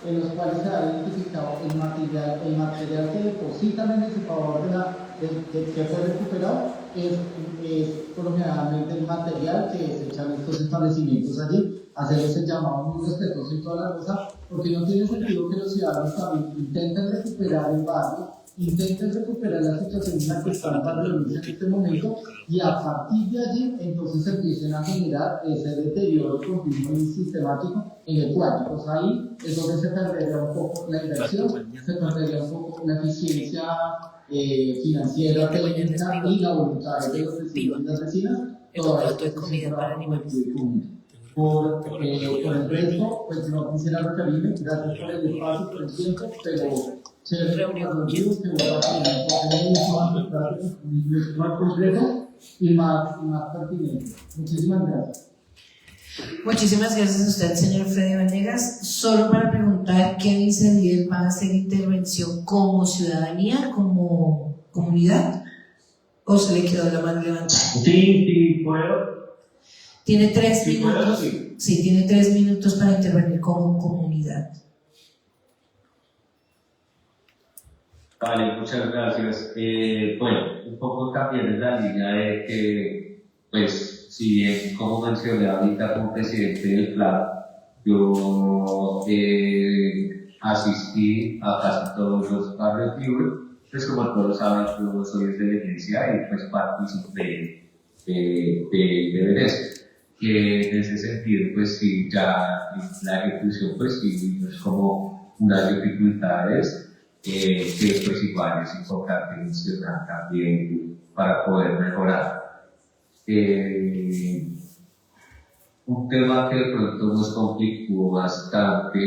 en los cuales se ha identificado el material que depositan en ese favor que fue recuperado es colombianamente el material que desechan estos establecimientos allí, hacerles el llamado muy respetuoso y toda la cosa, porque no tiene sentido que los ciudadanos también intenten recuperar el barrio, intenten recuperar la situación en la que está el barrio en este momento, y a partir de allí entonces empiecen a generar ese deterioro continuo y sistemático en el cual, pues ahí es donde se perdería un poco la inversión, se perdería un poco la eficiencia financiera, técnica y la voluntad de los vecinos y las vecinas. Todo esto es comida para animales. Por el resto, pues no quisiera referirme, gracias por el espacio, por el tiempo, pero chévere por los videos que voy a hacer más completo y más pertinente. Muchísimas gracias. Muchísimas gracias a usted, señor Freddy Vanegas. Solo para preguntar, ¿qué dice Díez? ¿Va a hacer intervención como ciudadanía, como comunidad? ¿O se le quedó la mano levantada? Sí, puedo. Tiene 3 minutos. Puedo, sí. Sí, tiene 3 minutos para intervenir como comunidad. Vale, muchas gracias. Bueno, un poco también en la línea de que, pues, si bien, como mencioné ahorita como presidente del plan, yo asistí a casi todos los barrios libres, pues como todos saben, yo soy de la iglesia y pues participé de Venezuela. En ese sentido, pues sí, ya la ejecución, pues sí, es como unas dificultades que pues igual es importante mencionar también para poder mejorar. Un tema que de pronto nos conflictó bastante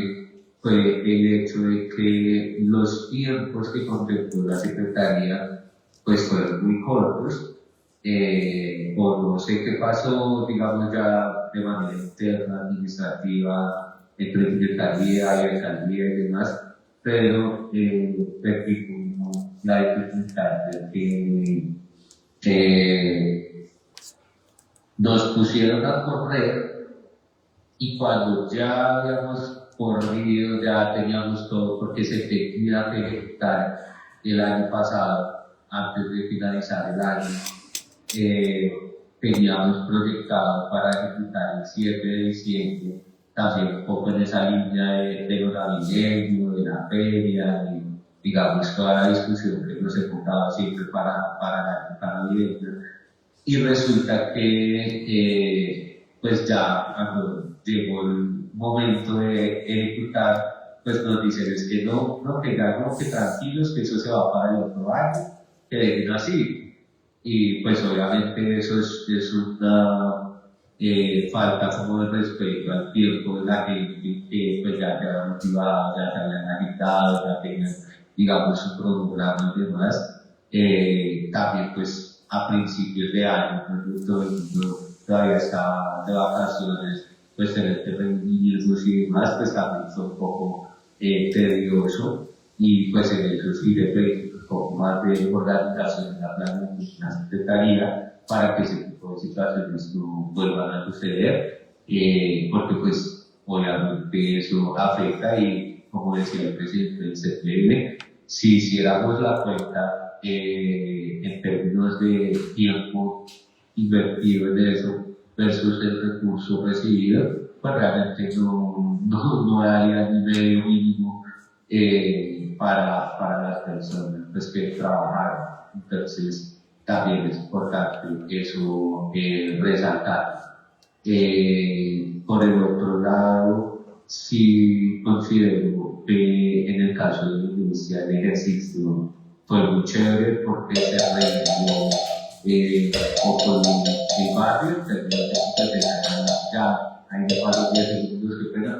fue el hecho de que los tiempos que contempló la Secretaría pues fueron muy cortos. O no sé qué pasó, digamos, ya de manera interna, administrativa, entre Secretaría y Alcaldía y demás, pero repito, la dificultad de que nos pusieron a correr y cuando ya habíamos corrido, ya teníamos todo, porque se tenía que ejecutar el año pasado, antes de finalizar el año. Teníamos proyectado para ejecutar el 7 de diciembre, también un poco en esa línea de lo navideño, de la feria, y digamos toda la discusión que nos enfocaba siempre para la época navideña. Y resulta que pues ya cuando llegó el momento de ejecutar, pues nos dicen es que no, que tranquilos, que eso se va para el otro año, que dejen así. Y pues obviamente eso es una falta como de respeto al tiempo de la gente que pues ya se había motivado, ya se habían agitado, ya tenían digamos su programa y demás. También pues a principios de año, cuando todo el mundo todavía estaba de vacaciones, pues tener que reunirnos y demás, pues también fue un poco tedioso. Y pues en eso sí depende un poco más de organización en la Secretaría para que ese tipo de situaciones no vuelvan a suceder, porque pues obviamente eso afecta y como decía el presidente del CPL, si hiciéramos la cuenta en términos de tiempo invertido en eso versus el recurso recibido, pues realmente no daría ni medio mínimo para las personas pues, que trabajaron. Entonces, también es importante eso resaltar. Por el otro lado, sí considero que en el caso de la iglesia el ejercicio fue muy chévere porque se reunió con el barrio, ya hay de paso 10 segundos que pena.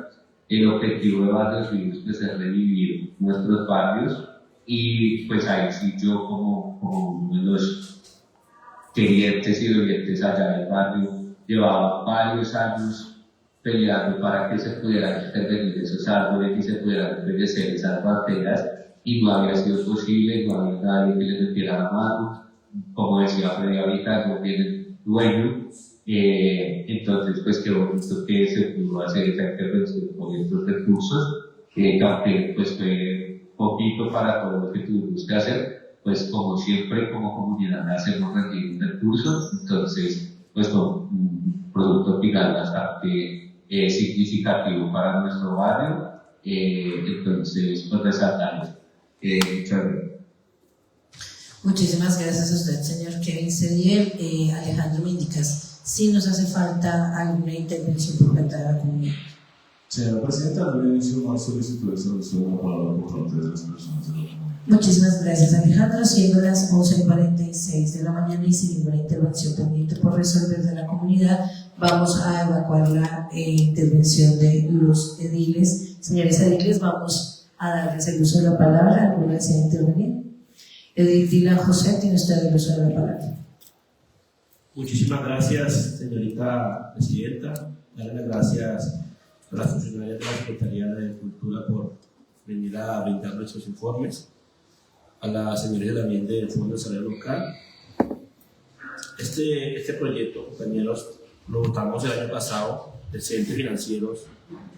El objetivo de Barrios Vivos pues, es revivir nuestros barrios y pues ahí sí yo como uno de los querientes y dolientes allá del barrio llevaba varios años peleando para que se pudieran intervenir esos árboles y se pudieran envejecer esas banderas y no había sido posible, no había nadie que les metiera la mano, como decía Freddy ahorita, no tienen dueño. Entonces, pues qué bonito que se pudo hacer esa intervención con estos recursos aunque pues fue poquito para todo lo que tuvimos que hacer, pues como siempre como comunidad hacemos rendir recursos, entonces pues fue un producto final bastante significativo para nuestro barrio, entonces pues resaltarlo. Chévere. Muchísimas gracias a usted, señor Kevin Cediel. Alejandro, me indicas si nos hace falta alguna intervención por parte de la comunidad. Señora Presidenta, no he iniciado más solicitudes de uso de la palabra por parte de las personas de la comunidad. Muchísimas gracias, Alejandro. Siendo las 11:46 de la mañana y sin ninguna intervención pendiente por resolver de la comunidad, vamos a evacuar la intervención de los ediles. Señores ediles, vamos a darles el uso de la palabra. ¿Alguna desea intervenir? Edil Dylan José, tiene usted el uso de la palabra. Muchísimas gracias, señorita Presidenta. Darle las gracias a las funcionarias de la Secretaría de Cultura por venir a brindar nuestros informes, a las señorías también del Fondo de Desarrollo Local. Este proyecto, compañeros, lo votamos el año pasado, de Centros Financieros,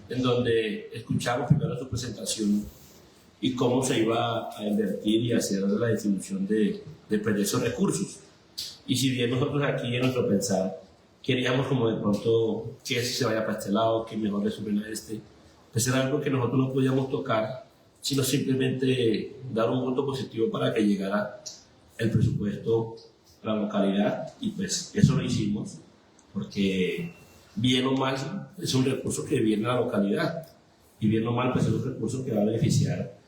en donde escuchamos primero su presentación y cómo se iba a invertir y hacer la distribución de esos recursos. Y si bien nosotros aquí en nuestro pensar queríamos como de pronto que se vaya para este lado, que mejor le suben a este, pues era algo que nosotros no podíamos tocar, sino simplemente dar un voto positivo para que llegara el presupuesto a la localidad, y pues eso lo hicimos, porque bien o mal es un recurso que viene a la localidad, y bien o mal pues es un recurso que va a beneficiar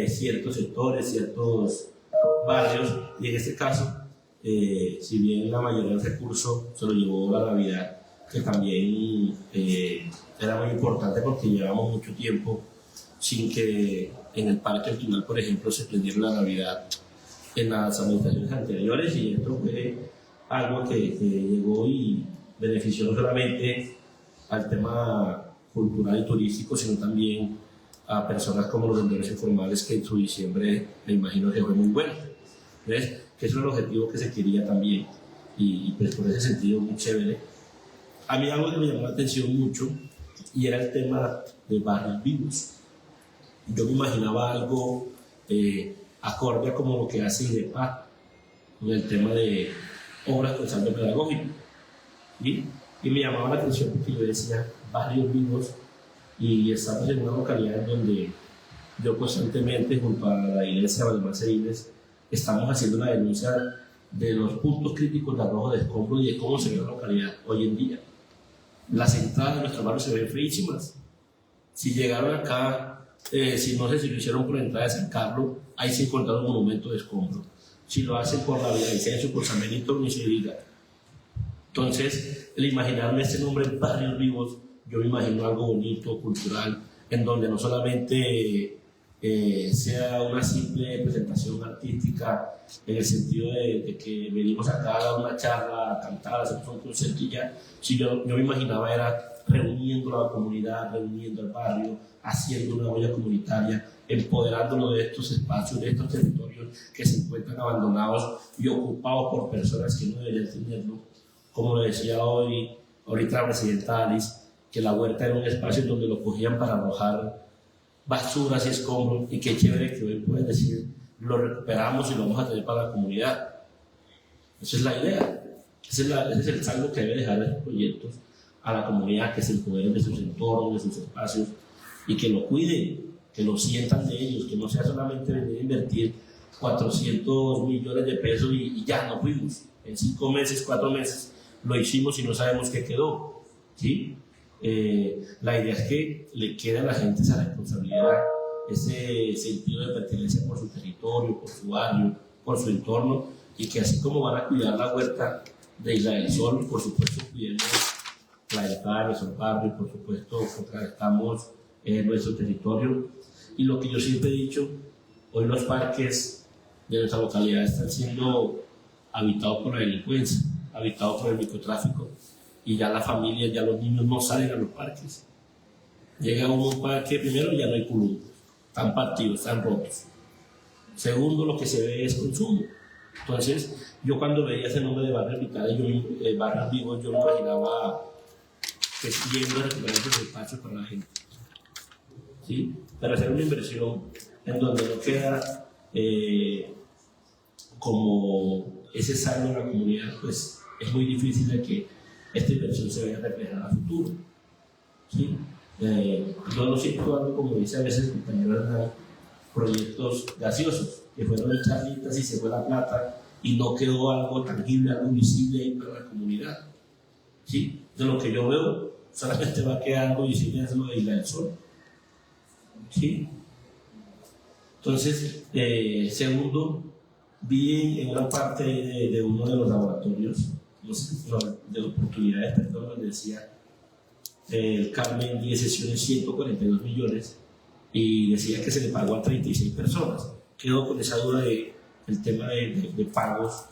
ciertos sectores, ciertos barrios, y en este caso, si bien la mayoría del recurso se lo llevó la Navidad, que también era muy importante porque llevamos mucho tiempo sin que en el Parque del Tunal, por ejemplo, se prendiera la Navidad en las administraciones anteriores, y esto fue algo que llegó y benefició no solamente al tema cultural y turístico, sino también a personas como los vendedores informales, que en su diciembre me imagino que fue muy bueno. ¿Ves? Que eso es el objetivo que se quería también, y pues por ese sentido muy chévere. A mí algo que me llamó la atención mucho y era el tema de barrios vivos. Yo me imaginaba algo acorde a como lo que hace IDEPA con el tema de obras con saldo pedagógico, ¿sí? Y me llamaba la atención porque yo decía barrios vivos, y estamos en una localidad en donde yo constantemente junto a la iglesia de Valdemar Cediles estamos haciendo una denuncia de los puntos críticos de arrojo de escombros y de cómo se ve la localidad hoy en día. Las entradas de nuestro barrio se ven feísimas. Si llegaron acá, si no sé si lo hicieron por la entrada de San Carlos, ahí se encontraron un monumento de escombros. Si lo hacen por la Villavicencio, por San Benito, ni se diga. Entonces, el imaginarme este nombre, Barrios Vivos, yo me imagino algo bonito, cultural, en donde no solamente sea una simple presentación artística, en el sentido de que venimos acá a dar una charla, a cantar, a hacer un concierto y ya, si yo me imaginaba era reuniendo a la comunidad, reuniendo al barrio, haciendo una olla comunitaria, empoderándolo de estos espacios, de estos territorios que se encuentran abandonados y ocupados por personas que no deberían tenerlo. Como lo decía ahorita la presidenta Alice, que la huerta era un espacio donde lo cogían para arrojar basuras y escombros, y qué chévere que hoy pueden decir, lo recuperamos y lo vamos a tener para la comunidad. Esa es la idea, ese es el saldo que debe dejar estos proyectos a la comunidad, que se empoderen de sus entornos, de sus espacios, y que lo cuiden, que lo sientan de ellos, que no sea solamente venir a invertir 400 millones de pesos y ya no fuimos. En 5 meses, 4 meses lo hicimos y no sabemos qué quedó, ¿sí? La idea es que le quede a la gente esa responsabilidad, ese sentido de pertenencia por su territorio, por su barrio, por su entorno, y que así como van a cuidar la huerta de Isla del Sol, por supuesto cuidemos la entrada de nuestros barrios, por supuesto contrarrestamos nuestro territorio. Y lo que yo siempre he dicho, hoy los parques de nuestra localidad están siendo habitados por la delincuencia, habitados por el microtráfico, y ya las familias, ya los niños no salen a los parques. Llega uno a un parque, primero ya no hay columpos, están partidos, están rotos. Segundo, lo que se ve es consumo. Entonces, yo cuando veía ese nombre de barrios vitales, barrios vivos, yo me imaginaba que yendo a recuperar esos espacios para la gente. ¿sí? Pero hacer una inversión en donde no queda como ese saldo en la comunidad, pues es muy difícil de que esta inversión se vaya a reflejar a futuro, ¿sí? Yo no siento algo como dice a veces el compañero, proyectos gaseosos que fueron charlitas y se fue la plata y no quedó algo tangible, algo visible ahí para la comunidad, ¿sí? De lo que yo veo solamente va a quedar algo visible es lo de Isla del Sol, ¿sí? Entonces, segundo, vi en una parte de uno de los laboratorios de oportunidades, perdón, donde decía el Carmen 10 sesiones 142 millones y decía que se le pagó a 36 personas. Quedo con esa duda del tema de pagos,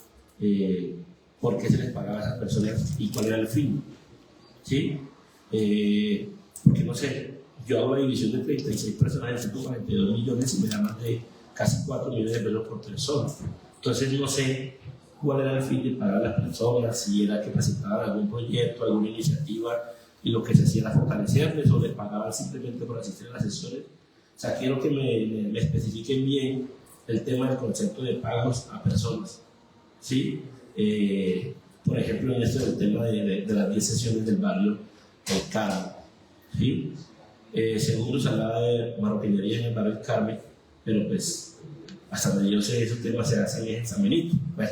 por qué se les pagaba a esas personas y cuál era el fin, ¿sí? Porque no sé, yo hago la división de 36 personas en 142 millones y me da más de casi 4 millones de pesos por persona. Entonces no sé cuál era el fin de pagar a las personas, si era que presentaban algún proyecto, alguna iniciativa y lo que se hacía era fortalecerles o les pagaban simplemente por asistir a las sesiones. O sea, quiero que me especifiquen bien el tema del concepto de pagos a personas, ¿sí? Por ejemplo, en esto del tema de las 10 sesiones del barrio El Carmen, ¿sí? Segundo, se hablaba de marroquinería en el barrio El Carmen, pero pues hasta donde yo sé esos temas se hacen en San Benito. Bueno,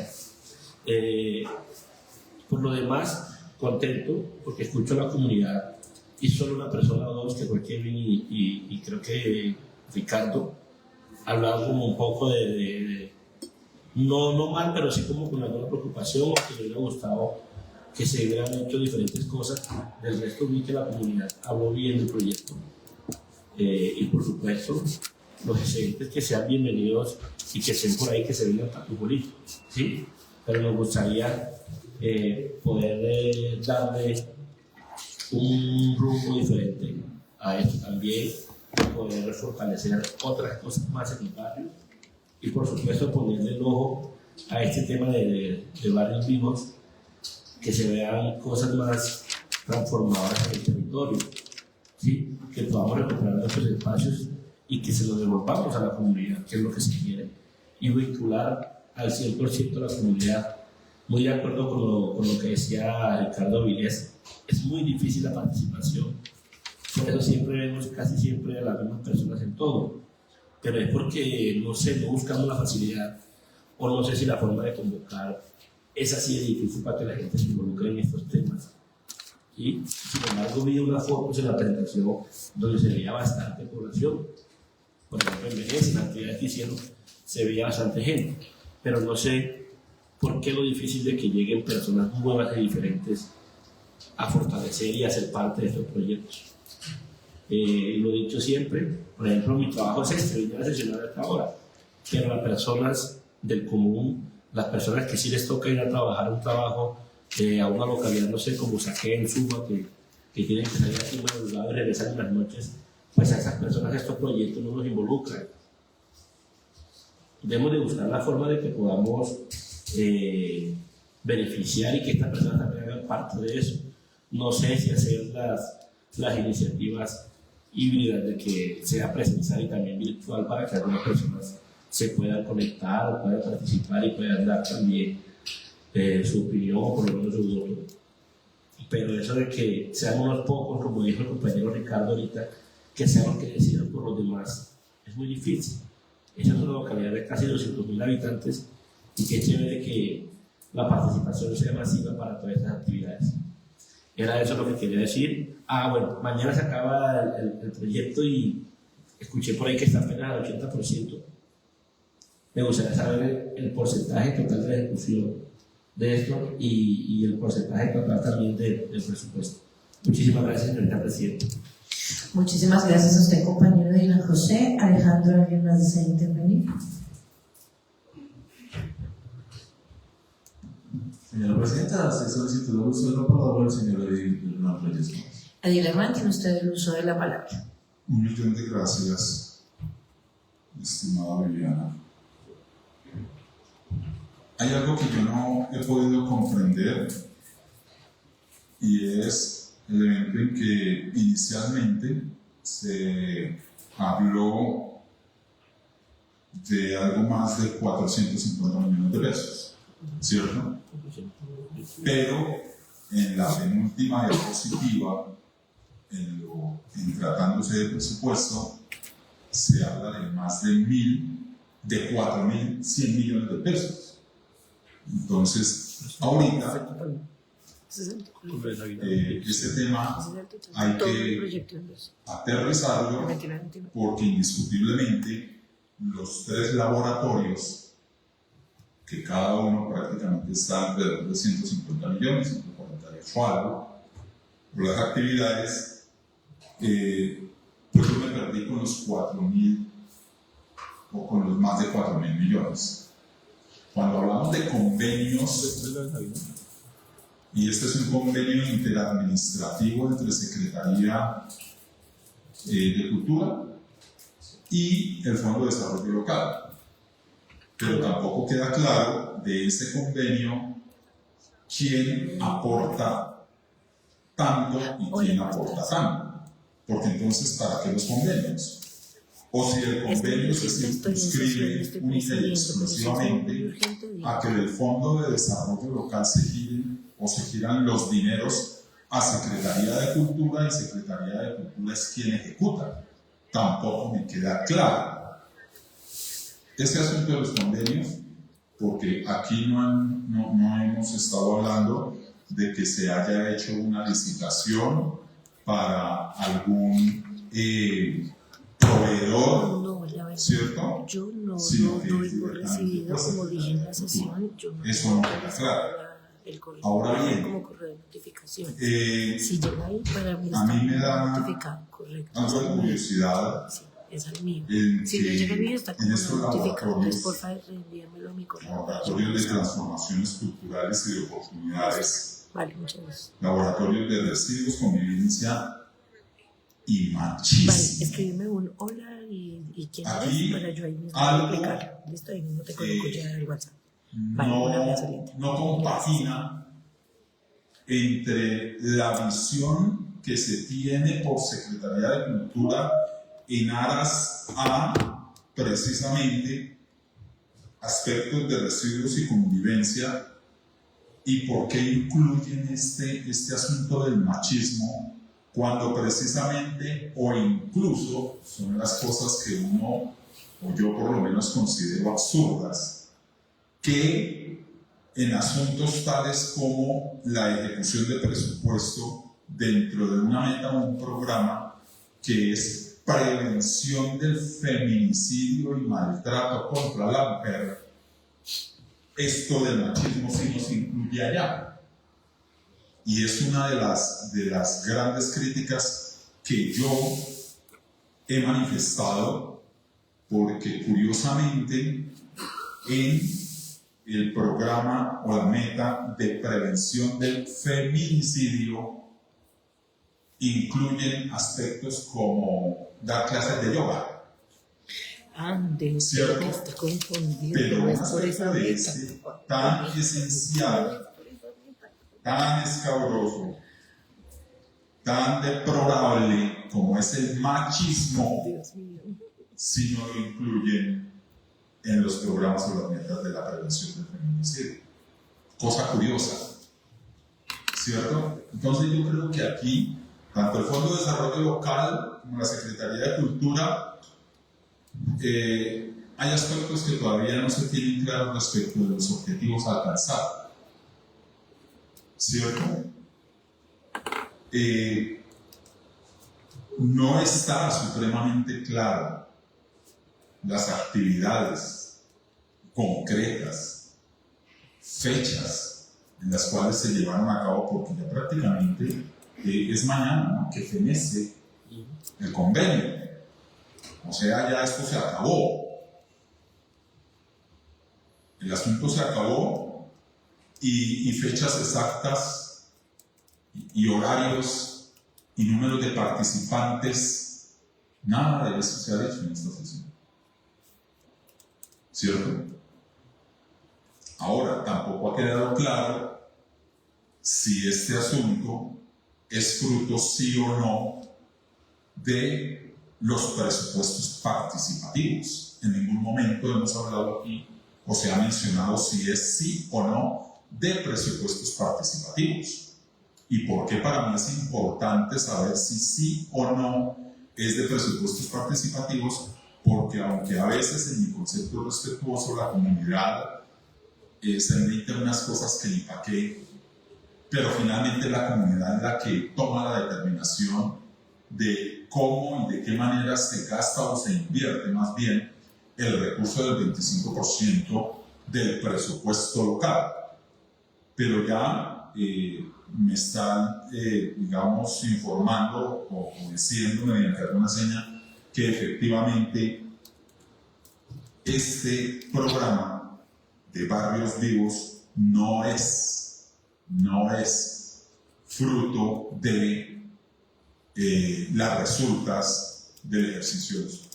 por lo demás, contento porque escucho a la comunidad y solo una persona o dos, que fue Kevin y creo que Ricardo, hablaban como un poco no mal, pero sí como con alguna preocupación o que le hubiera gustado que se hubieran hecho diferentes cosas. Del resto vi que la comunidad habló bien del proyecto y por supuesto los excedentes que sean bienvenidos y que estén por ahí, que se vengan para tu bonito, ¿sí? Pero nos gustaría poder darle un rumbo diferente a esto también, poder fortalecer otras cosas más en el barrio y por supuesto ponerle el ojo a este tema de barrios vivos, que se vean cosas más transformadoras en el territorio, ¿sí? Que podamos recuperar nuestros espacios y que se los devolvamos a la comunidad, que es lo que se quiere, y vincular al 100% a la comunidad. Muy de acuerdo con lo que decía Ricardo Vilés, es muy difícil la participación, por eso siempre vemos casi siempre a las mismas personas en todo, pero es porque, no sé, no buscamos la facilidad, o no sé si la forma de convocar es así de difícil para que la gente se involucre en estos temas. ¿Sí? Sin embargo, vi unas fotos en la presentación donde se veía bastante población, por ejemplo en Venecia, en la actividad que hicieron, se veía bastante gente, pero no sé por qué lo difícil de que lleguen personas nuevas y diferentes a fortalecer y a ser parte de estos proyectos. Lo he dicho siempre, por ejemplo, mi trabajo es venir a sesionar hasta ahora, pero las personas del común, las personas que sí les toca ir a trabajar un trabajo a una localidad, no sé, como Saquén, Suba, que tienen que salir aquí en madrugada y regresar en las noches, pues a esas personas estos proyectos no nos involucran. Debemos de buscar la forma de que podamos beneficiar y que estas personas también hagan parte de eso. No sé si hacer las iniciativas híbridas de que sea presencial y también virtual para que algunas personas se puedan conectar, puedan participar y puedan dar también su opinión o por lo menos su voto. Pero eso de que sean unos pocos, como dijo el compañero Ricardo ahorita, que sean los que decidan por los demás, es muy difícil. Esa es una localidad de casi 200.000 habitantes y qué chévere que la participación sea masiva para todas estas actividades. Era eso lo que quería decir. Bueno, mañana se acaba el proyecto y escuché por ahí que está apenas al 80%. Me gustaría saber el porcentaje total de ejecución de esto y el porcentaje total también del presupuesto. Muchísimas gracias, señorita Presidenta. Muchísimas gracias a usted, compañero Dylan José. Alejandro, ¿alguien más desea intervenir? Señora Presidenta, se solicitó el uso de la palabra al señor Hernán Reyes. Edil Hernán, tiene usted el uso de la palabra. 1.000.000 de gracias, estimada Viviana. Hay algo que yo no he podido comprender y es el evento en que inicialmente se habló de algo más de 450 millones de pesos, ¿cierto? Pero en la penúltima diapositiva, en tratándose de presupuesto, se habla de más de 4.100 millones de pesos. Entonces, ahorita, este tema hay que aterrizarlo porque indiscutiblemente los 3 laboratorios, que cada uno prácticamente está alrededor de 150 millones, 148 algo, por las actividades, pues yo me perdí con los 4.000 o con los más de 4.000 millones. Cuando hablamos de convenios, y este es un convenio interadministrativo entre Secretaría de Cultura y el Fondo de Desarrollo Local, pero tampoco queda claro de este convenio quién aporta tanto y quién aporta tanto, porque entonces ¿para qué los convenios? O si el convenio se circunscribe única y exclusivamente a que del Fondo de Desarrollo Local se giran los dineros a Secretaría de Cultura, y Secretaría de Cultura es quien ejecuta. Tampoco me queda claro este asunto de los convenios, porque aquí no hemos estado hablando de que se haya hecho una licitación para algún proveedor, ¿cierto? Yo no hemos recibido, como dije en la sesión, eso no queda claro. Ahora bien, como correo de notificación. si llega ahí, para mí a mí me da notificado, correcto. algo de curiosidad. Sí, es al mío. Si no llega el mío, está como notificado. Entonces, por favor, reenvíamelo a mi correo. Laboratorios de transformaciones culturales y de oportunidades. Vale, muchas gracias. Laboratorios de residuos, convivencia y machismo. Vale, escríbeme un hola y quién Aquí, es para yo ahí mismo algo, aplicar. Listo, ahí mismo te coloco ya el WhatsApp. Vale, no compagina entre la visión que se tiene por Secretaría de Cultura en aras a precisamente aspectos de residuos y convivencia, y por qué incluyen este asunto del machismo cuando precisamente o incluso son las cosas que uno, o yo por lo menos considero absurdas, que en asuntos tales como la ejecución de presupuesto dentro de una meta o un programa que es prevención del feminicidio y maltrato contra la mujer, esto del machismo sí nos incluye allá. Y es una de las grandes críticas que yo he manifestado, porque curiosamente en el programa o la meta de prevención del feminicidio incluyen aspectos como dar clases de yoga. ¿Cierto? Está confundido. Pero un aspecto de este tan esencial, tan escabroso, tan deplorable como es el machismo, si no lo incluyen en los programas o las metas de la prevención del feminicidio. Cosa curiosa, ¿cierto? Entonces yo creo que aquí, tanto el Fondo de Desarrollo Local como la Secretaría de Cultura, hay aspectos que todavía no se tienen claros respecto de los objetivos a alcanzar, ¿cierto? No está supremamente claro las actividades concretas, fechas en las cuales se llevaron a cabo, porque ya prácticamente es mañana, ¿no?, que fenece el convenio. O sea, ya esto se acabó. El asunto se acabó, y fechas exactas y horarios y números de participantes, nada de eso se ha hecho en esta sesión, ¿cierto? Ahora, tampoco ha quedado claro si este asunto es fruto sí o no de los presupuestos participativos. En ningún momento hemos hablado aquí o se ha mencionado si es sí o no de presupuestos participativos. ¿Y por qué para mí es importante saber si sí o no es de presupuestos participativos? Porque aunque a veces en mi concepto respetuoso la comunidad se emite unas cosas que ni pa' qué, pero finalmente la comunidad es la que toma la determinación de cómo y de qué manera se gasta o se invierte más bien el recurso del 25% del presupuesto local. Pero ya me están, digamos, informando o diciendo mediante alguna seña que efectivamente este programa de Barrios Vivos no es fruto de las resultas del ejercicio de los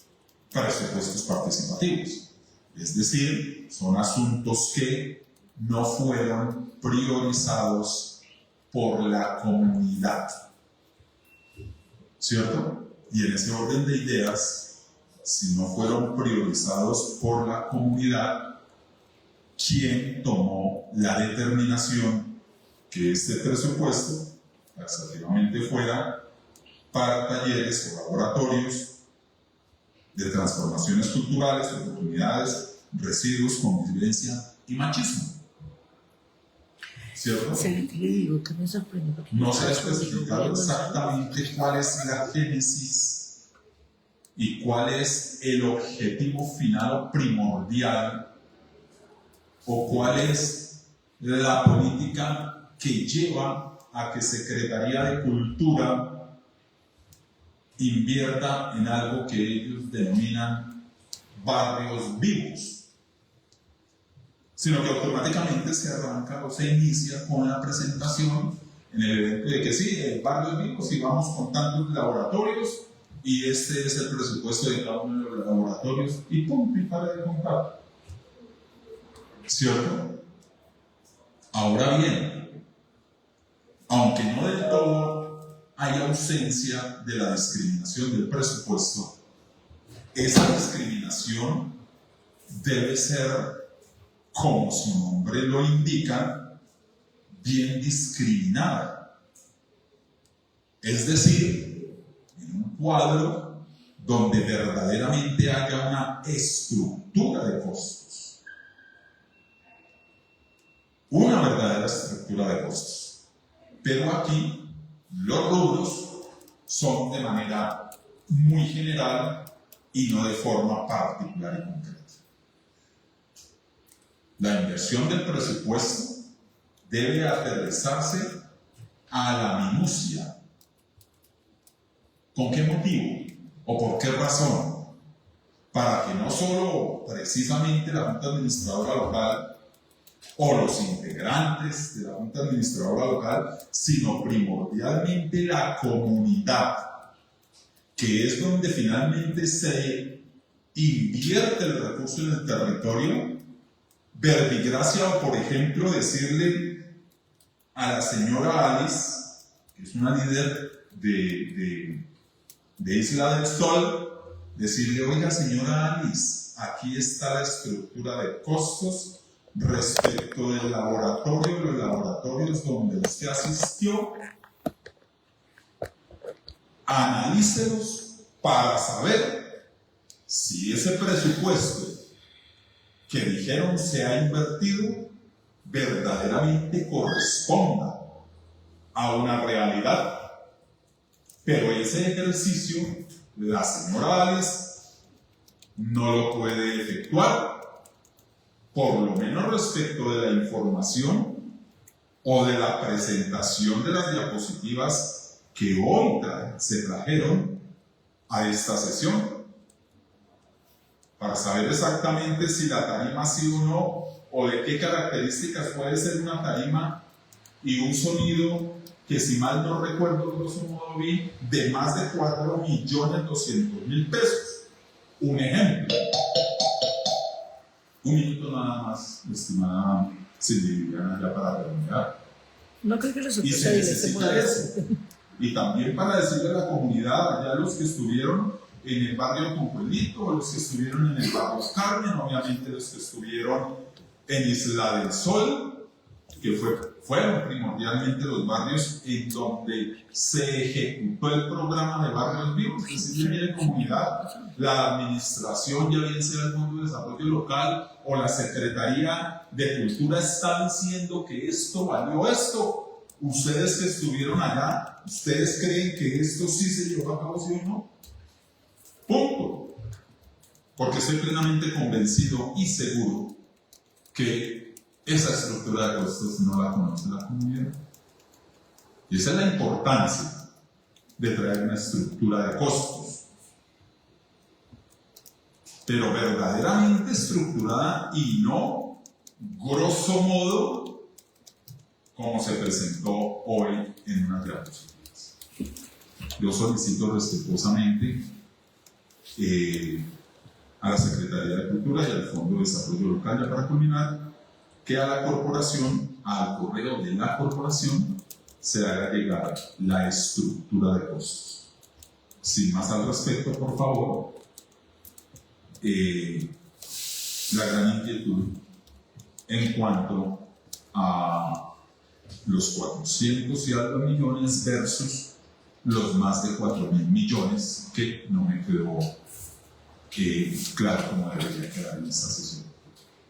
presupuestos participativos. Es decir, son asuntos que no fueron priorizados por la comunidad, ¿cierto? Y en ese orden de ideas, si no fueron priorizados por la comunidad, ¿quién tomó la determinación que este presupuesto taxativamente fuera para talleres o laboratorios de transformaciones culturales, oportunidades, residuos, convivencia y machismo? ¿Cierto? Excelente, le digo que me sorprende porque No se ha especificado exactamente cuál es la génesis y cuál es el objetivo final o primordial, o cuál es la política que lleva a que Secretaría de Cultura invierta en algo que ellos denominan barrios vivos, sino que automáticamente se arranca o se inicia con la presentación en el evento de que sí, barrios vivos, y vamos con tantos laboratorios y este es el presupuesto de cada uno de los laboratorios y punto, y para de contar, ¿cierto? Ahora bien, aunque no del todo hay ausencia de la discriminación del presupuesto, esa discriminación debe ser, como su nombre lo indica, bien discriminada. Es decir, en un cuadro donde verdaderamente haya una estructura de costos. Una verdadera estructura de costos. Pero aquí los rubros son de manera muy general y no de forma particular y concreta. La inversión del presupuesto debe aterrizarse a la minucia. ¿Con qué motivo o por qué razón? Para que no solo precisamente la Junta Administradora Local o los integrantes de la Junta Administradora Local, sino primordialmente la comunidad, que es donde finalmente se invierte el recurso en el territorio. Verbigracia, o por ejemplo, decirle a la señora Alice, que es una líder de Isla del Sol, decirle: oiga, señora Alice, aquí está la estructura de costos respecto del laboratorio, los laboratorios donde usted asistió, analícelos para saber si ese presupuesto que dijeron se ha invertido verdaderamente corresponda a una realidad. Pero ese ejercicio la señora Alice no lo puede efectuar, por lo menos respecto de la información o de la presentación de las diapositivas que hoy se trajeron a esta sesión, para saber exactamente si la tarima sí o no, o de qué características puede ser una tarima y un sonido que, si mal no recuerdo, grosso modo vi, de más de 4.200.000 pesos. Un ejemplo. Un minuto nada más, estimada Silvia, ya para terminar. No creo que los Y otros se necesita eso. Y también para decirle a la comunidad, allá los que estuvieron, en el barrio Conjuelito, los que estuvieron en el barrio Carmen, obviamente los que estuvieron en Isla del Sol, que fueron primordialmente los barrios en donde se ejecutó el programa de barrios vivos, es decir, de comunidad, la administración, ya bien sea el Fondo de Desarrollo Local o la Secretaría de Cultura, está diciendo que esto valió esto. Ustedes que estuvieron allá, ¿ustedes creen que esto sí se llevó a cabo, sí o no? Punto. Porque estoy plenamente convencido y seguro que esa estructura de costos no la conoce la comunidad. Y esa es la importancia de traer una estructura de costos, pero verdaderamente estructurada y no, grosso modo, como se presentó hoy en unas diapositivas. Yo solicito respetuosamente a la Secretaría de Cultura y al Fondo de Desarrollo Local, ya para culminar, que a la corporación, al correo de la corporación, se haga llegar la estructura de costos. Sin más al respecto, por favor, la gran inquietud en cuanto a los 400 y algo millones versus los más de 4.000 millones, que no me quedó claro cómo debería quedar en esta sesión.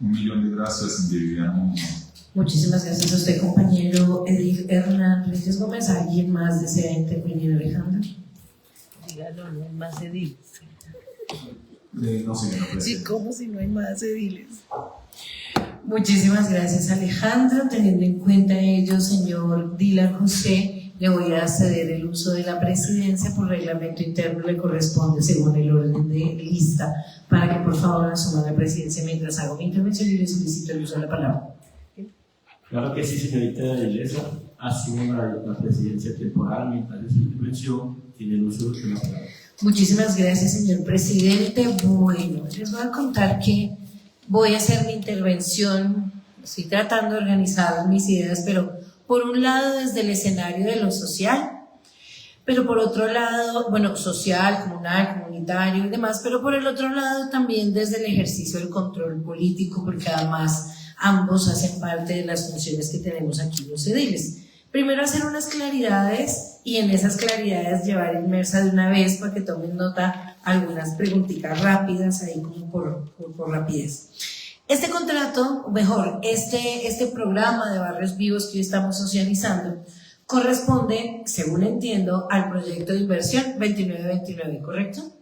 1.000.000 de gracias, Viviana. Muchísimas gracias a usted, compañero Edith Hernán Reyes Gómez. ¿Alguien más desea intervenir, Alejandro? Dígalo, no hay más ediles. No, señora presidenta. Sí, ¿cómo si no hay más ediles? Muchísimas gracias, Alejandro. Teniendo en cuenta ello, señor Dylan José, le voy a ceder el uso de la presidencia. Por reglamento interno le corresponde según el orden de lista, para que por favor asuma la presidencia mientras hago mi intervención, y le solicito el uso de la palabra. Claro que sí, señorita Ilesa, asuma la presidencia temporal mientras de su intervención tiene el uso de la palabra. Muchísimas gracias, señor presidente. Bueno, les voy a contar que voy a hacer mi intervención. Estoy tratando de organizar mis ideas, pero por un lado desde el escenario de lo social, pero por otro lado, bueno, social, comunal, comunitario y demás, pero por el otro lado también desde el ejercicio del control político, porque además ambos hacen parte de las funciones que tenemos aquí los ediles. Primero hacer unas claridades y en esas claridades llevar inmersa de una vez, para que tomen nota, algunas preguntitas rápidas ahí como por rapidez. Este contrato, o mejor, este programa de barrios vivos que hoy estamos socializando corresponde, según entiendo, al proyecto de inversión 2929, ¿correcto?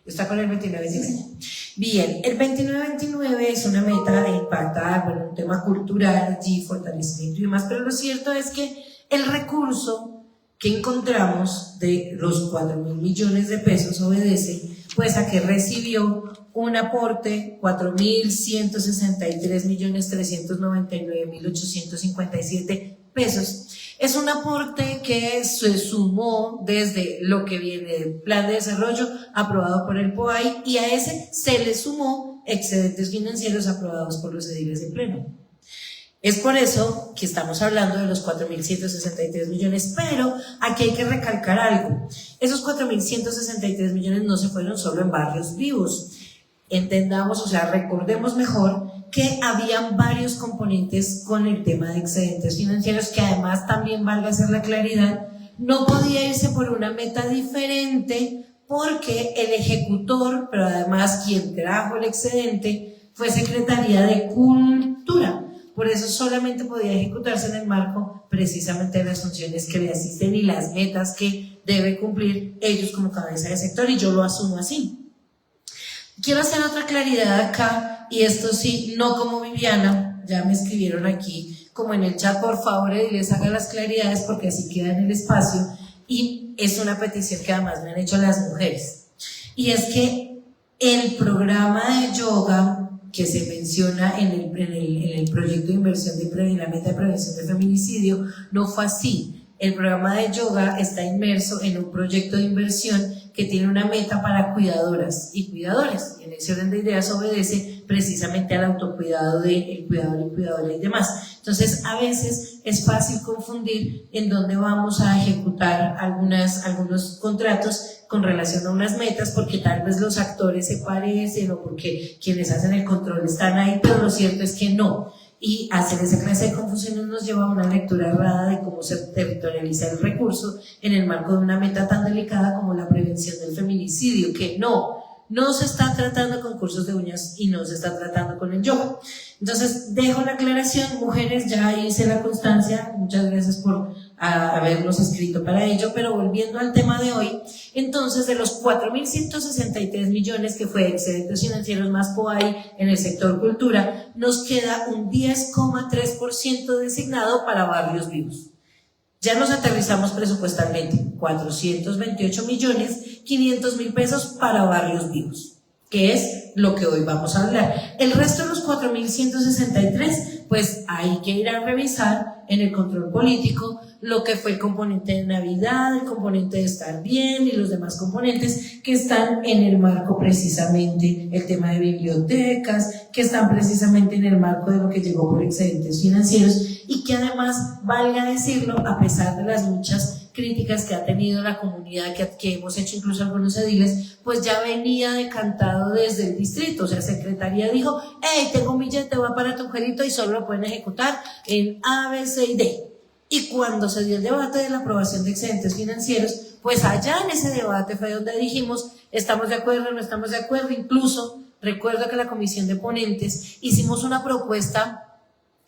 ¿Está con el 2929? Bien, el 2929 es una meta de impactar, bueno, un tema cultural allí, fortalecimiento y demás, pero lo cierto es que el recurso que encontramos de los 4.000 millones de pesos obedece pues a que recibió un aporte 4.163.399.857 pesos. Es un aporte que se sumó desde lo que viene del plan de desarrollo aprobado por el POAI, y a ese se le sumó excedentes financieros aprobados por los ediles de pleno. Es por eso que estamos hablando de los 4.163 millones, pero aquí hay que recalcar algo. Esos 4.163 millones no se fueron solo en barrios vivos. Entendamos, o sea, recordemos mejor que habían varios componentes con el tema de excedentes financieros, que además también, valga hacer la claridad, no podía irse por una meta diferente, porque el ejecutor, pero además quien trajo el excedente, fue Secretaría de Cultura. Por eso solamente podía ejecutarse en el marco precisamente de las funciones que le asisten y las metas que debe cumplir ellos como cabeza de sector, y yo lo asumo así. Quiero hacer otra claridad acá, y esto sí, no como Viviana, ya me escribieron aquí, como en el chat, por favor, les haga las claridades porque así queda en el espacio, y es una petición que además me han hecho las mujeres. Y es que el programa de yoga que se menciona en el proyecto de inversión de la meta de prevención de feminicidio no fue así. El programa de yoga está inmerso en un proyecto de inversión que tiene una meta para cuidadoras y cuidadores. En ese orden de ideas obedece precisamente al autocuidado del cuidador y cuidadora y demás. Entonces, a veces es fácil confundir en dónde vamos a ejecutar algunos contratos con relación a unas metas, porque tal vez los actores se parecen o porque quienes hacen el control están ahí, pero lo cierto es que no. Y hacer esa clase de confusiones nos lleva a una lectura errada de cómo se territorializa el recurso en el marco de una meta tan delicada como la prevención del feminicidio, que no se está tratando con cursos de uñas y no se está tratando con el yoga. Entonces, dejo la aclaración, mujeres, ya hice la constancia, muchas gracias por habernos escrito para ello, pero volviendo al tema de hoy, entonces de los 4.163 millones que fue excedentes financieros más POAI en el sector cultura, nos queda un 10,3% designado para barrios vivos. Ya nos aterrizamos presupuestalmente, 428.500.000 pesos para barrios vivos, que es lo que hoy vamos a hablar. El resto de los 4.163, pues hay que ir a revisar en el control político lo que fue el componente de Navidad, el componente de estar bien y los demás componentes que están en el marco precisamente, el tema de bibliotecas, que están precisamente en el marco de lo que llegó por excedentes financieros y que además, valga decirlo, a pesar de las muchas críticas que ha tenido la comunidad, que hemos hecho incluso algunos ediles, pues ya venía decantado desde el distrito. O sea, Secretaría dijo, hey, tengo un billete, va para tu angelito y solo lo pueden ejecutar en A, B, C y D. Y cuando se dio el debate de la aprobación de excedentes financieros, pues allá en ese debate fue donde dijimos, estamos de acuerdo, no estamos de acuerdo. Incluso recuerdo que la comisión de ponentes hicimos una propuesta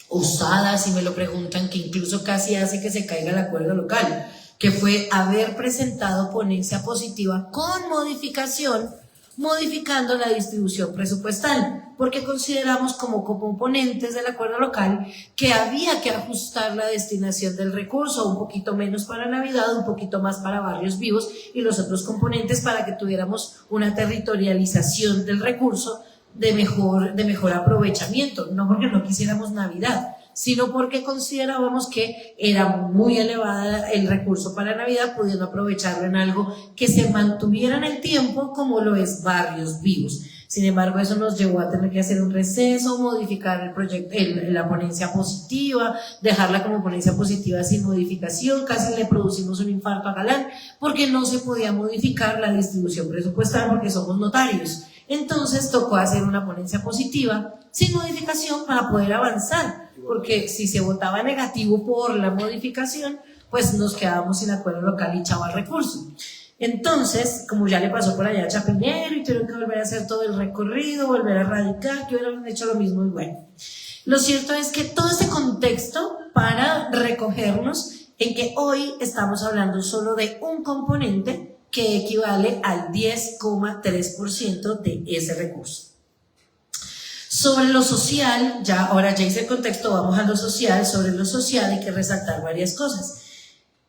osada, si me lo preguntan, que incluso casi hace que se caiga el acuerdo local, que fue haber presentado ponencia positiva con modificación, modificando la distribución presupuestal, porque consideramos como componentes del acuerdo local que había que ajustar la destinación del recurso, un poquito menos para Navidad, un poquito más para barrios vivos y los otros componentes para que tuviéramos una territorialización del recurso de mejor aprovechamiento, no porque no quisiéramos Navidad, sino porque considerábamos que era muy elevada el recurso para Navidad, pudiendo aprovecharlo en algo que se mantuviera en el tiempo, como lo es barrios vivos. Sin embargo, eso nos llevó a tener que hacer un receso, modificar el proyecto, la ponencia positiva, dejarla como ponencia positiva sin modificación. Casi le producimos un infarto a Galán, porque no se podía modificar la distribución presupuestal porque somos notarios. Entonces tocó hacer una ponencia positiva sin modificación para poder avanzar, porque si se votaba negativo por la modificación, pues nos quedábamos sin acuerdo local y chava el recurso. Entonces, como ya le pasó por allá a Chapinero y tuvieron que volver a hacer todo el recorrido, volver a radicar, que hubieran hecho lo mismo y bueno. Lo cierto es que todo este contexto para recogernos en que hoy estamos hablando solo de un componente que equivale al 10,3% de ese recurso. Sobre lo social, ahora ya hice el contexto, vamos a lo social. Sobre lo social hay que resaltar varias cosas.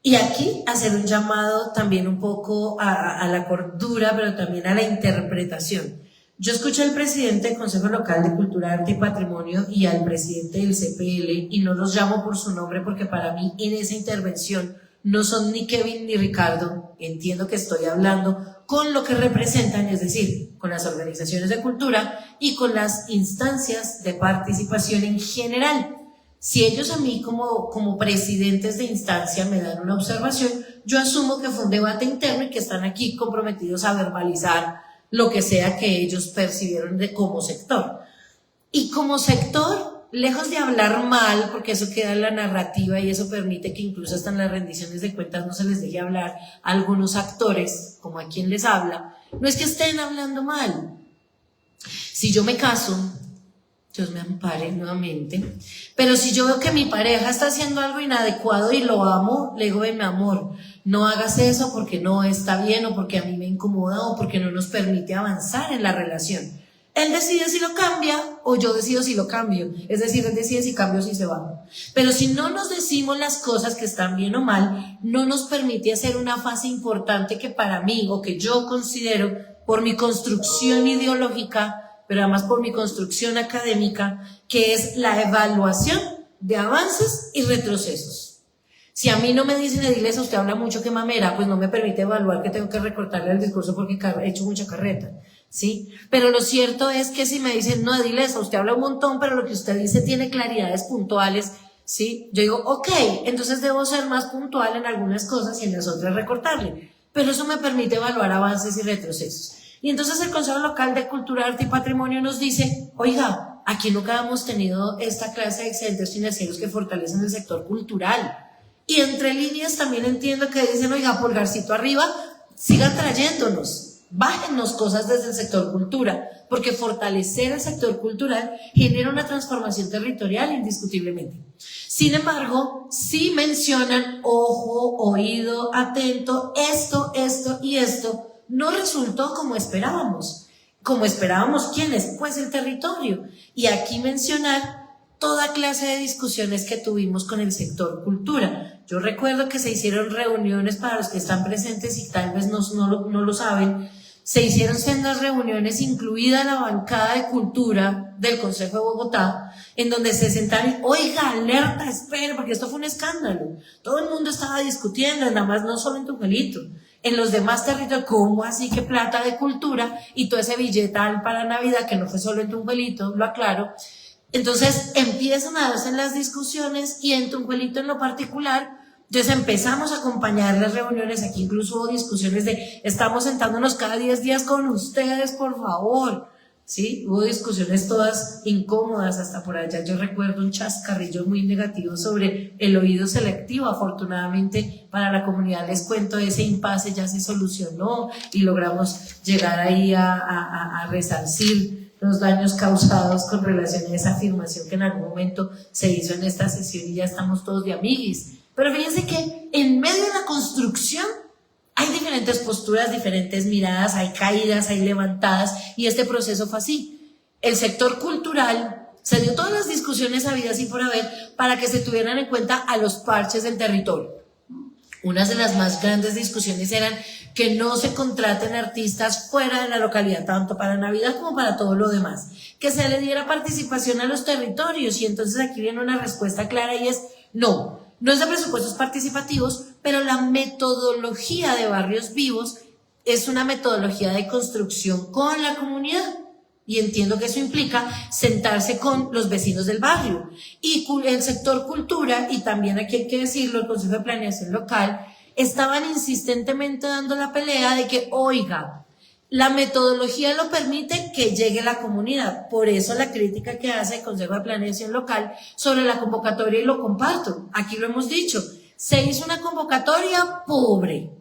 Y aquí hacer un llamado también un poco a la cordura, pero también a la interpretación. Yo escuché al presidente del Consejo Local de Cultura, Arte y Patrimonio y al presidente del CPL, y no los llamo por su nombre porque para mí en esa intervención no son ni Kevin ni Ricardo. Entiendo que estoy hablando con lo que representan, es decir, con las organizaciones de cultura y con las instancias de participación en general. Si ellos a mí como presidentes de instancia me dan una observación, yo asumo que fue un debate interno y que están aquí comprometidos a verbalizar lo que sea que ellos percibieron como sector. Y como sector, lejos de hablar mal, porque eso queda en la narrativa y eso permite que incluso hasta en las rendiciones de cuentas no se les deje hablar a algunos actores, como a quien les habla, no es que estén hablando mal. Si yo me caso, Dios me ampare nuevamente, pero si yo veo que mi pareja está haciendo algo inadecuado y lo amo, le digo, ven mi amor, no hagas eso porque no está bien o porque a mí me incomoda o porque no nos permite avanzar en la relación. Él decide si lo cambia o yo decido si lo cambio, es decir, él decide si cambio o si se va. Pero si no nos decimos las cosas que están bien o mal, no nos permite hacer una fase importante que para mí o que yo considero por mi construcción ideológica, pero además por mi construcción académica, que es la evaluación de avances y retrocesos. Si a mí no me dicen, Edilesa, usted habla mucho, que mamera, pues no me permite evaluar que tengo que recortarle el discurso porque he hecho mucha carreta, ¿sí? Pero lo cierto es que si me dicen, no, Edilesa, usted habla un montón, pero lo que usted dice tiene claridades puntuales, ¿sí? Yo digo, ok, entonces debo ser más puntual en algunas cosas y en las otras recortarle. Pero eso me permite evaluar avances y retrocesos. Y entonces el Consejo Local de Cultura, Arte y Patrimonio nos dice, oiga, aquí nunca hemos tenido esta clase de excedentes financieros que fortalecen el sector cultural. Y entre líneas también entiendo que dicen, oiga, pulgarcito arriba, sigan trayéndonos, bájennos cosas desde el sector cultura, porque fortalecer el sector cultural genera una transformación territorial indiscutiblemente. Sin embargo, sí mencionan, ojo, oído, atento, esto y esto, no resultó como esperábamos. Como esperábamos, ¿quiénes? Pues el territorio. Y aquí mencionar toda clase de discusiones que tuvimos con el sector cultura. Yo recuerdo que se hicieron reuniones, para los que están presentes y tal vez no lo saben, se hicieron sendas reuniones, incluida la bancada de cultura del Consejo de Bogotá, en donde se sentaron, oiga, alerta, espera, porque esto fue un escándalo. Todo el mundo estaba discutiendo, nada más no solo en Tunjuelito, en los demás territorios, ¿cómo así que plata de cultura? Y todo ese billetal para Navidad, que no fue solo en Tunjuelito, lo aclaro. Entonces empiezan a darse las discusiones y en Tunjuelito en lo particular, entonces empezamos a acompañar las reuniones, aquí incluso hubo discusiones de estamos sentándonos cada 10 días con ustedes, por favor, ¿sí? Hubo discusiones todas incómodas, hasta por allá yo recuerdo un chascarrillo muy negativo sobre el oído selectivo. Afortunadamente para la comunidad, les cuento, ese impasse ya se solucionó y logramos llegar ahí a resarcir los daños causados con relación a esa afirmación que en algún momento se hizo en esta sesión y ya estamos todos de amiguis. Pero fíjense que en medio de la construcción hay diferentes posturas, diferentes miradas, hay caídas, hay levantadas, y este proceso fue así. El sector cultural se dio todas las discusiones habidas y por haber para que se tuvieran en cuenta a los parches del territorio. Unas de las más grandes discusiones eran que no se contraten artistas fuera de la localidad, tanto para Navidad como para todo lo demás, que se le diera participación a los territorios, y entonces aquí viene una respuesta clara y es no es de presupuestos participativos, pero la metodología de Barrios Vivos es una metodología de construcción con la comunidad. Y entiendo que eso implica sentarse con los vecinos del barrio. Y el sector cultura, y también aquí hay que decirlo, el Consejo de Planeación Local, estaban insistentemente dando la pelea de que, oiga, la metodología lo permite que llegue la comunidad. Por eso la crítica que hace el Consejo de Planeación Local sobre la convocatoria, y lo comparto, aquí lo hemos dicho, se hizo una convocatoria pobre.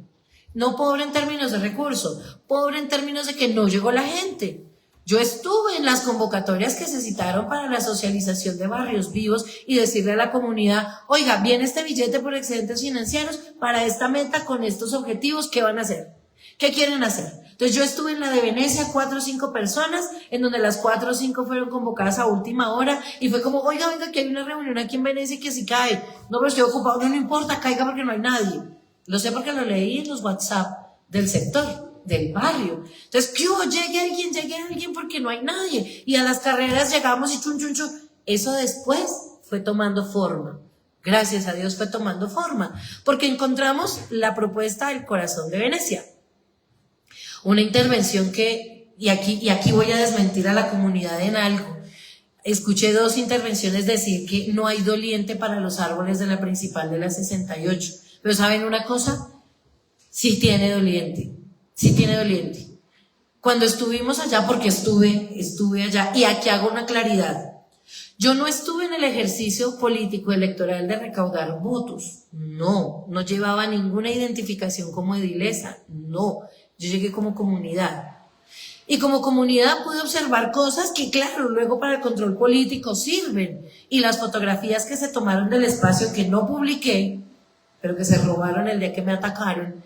No pobre en términos de recursos, pobre en términos de que no llegó la gente. Yo estuve en las convocatorias que se citaron para la socialización de Barrios Vivos y decirle a la comunidad, oiga, viene este billete por excedentes financieros para esta meta con estos objetivos, ¿qué van a hacer? ¿Qué quieren hacer? Entonces yo estuve en la de Venecia, 4 o 5 personas, en donde las 4 o 5 fueron convocadas a última hora, y fue como, oiga, que hay una reunión aquí en Venecia y que si cae, no, pero estoy ocupado, no importa, caiga porque no hay nadie. Lo sé porque lo leí en los WhatsApp del sector, del barrio. Entonces, ¿qué hubo? Llegue alguien porque no hay nadie. Y a las carreras llegamos y chun. Eso después fue tomando forma. Gracias a Dios fue tomando forma. Porque encontramos la propuesta del Corazón de Venecia. Una intervención que, y aquí voy a desmentir a la comunidad en algo. Escuché 2 intervenciones decir que no hay doliente para los árboles de la principal de la 68. Pero ¿saben una cosa? Sí tiene doliente. Sí tiene doliente. Cuando estuvimos allá, porque estuve allá, y aquí hago una claridad. Yo no estuve en el ejercicio político electoral de recaudar votos. No llevaba ninguna identificación como edilesa. No, yo llegué como comunidad. Y como comunidad pude observar cosas que, claro, luego para el control político sirven. Y las fotografías que se tomaron del espacio que no publiqué, pero que se robaron el día que me atacaron,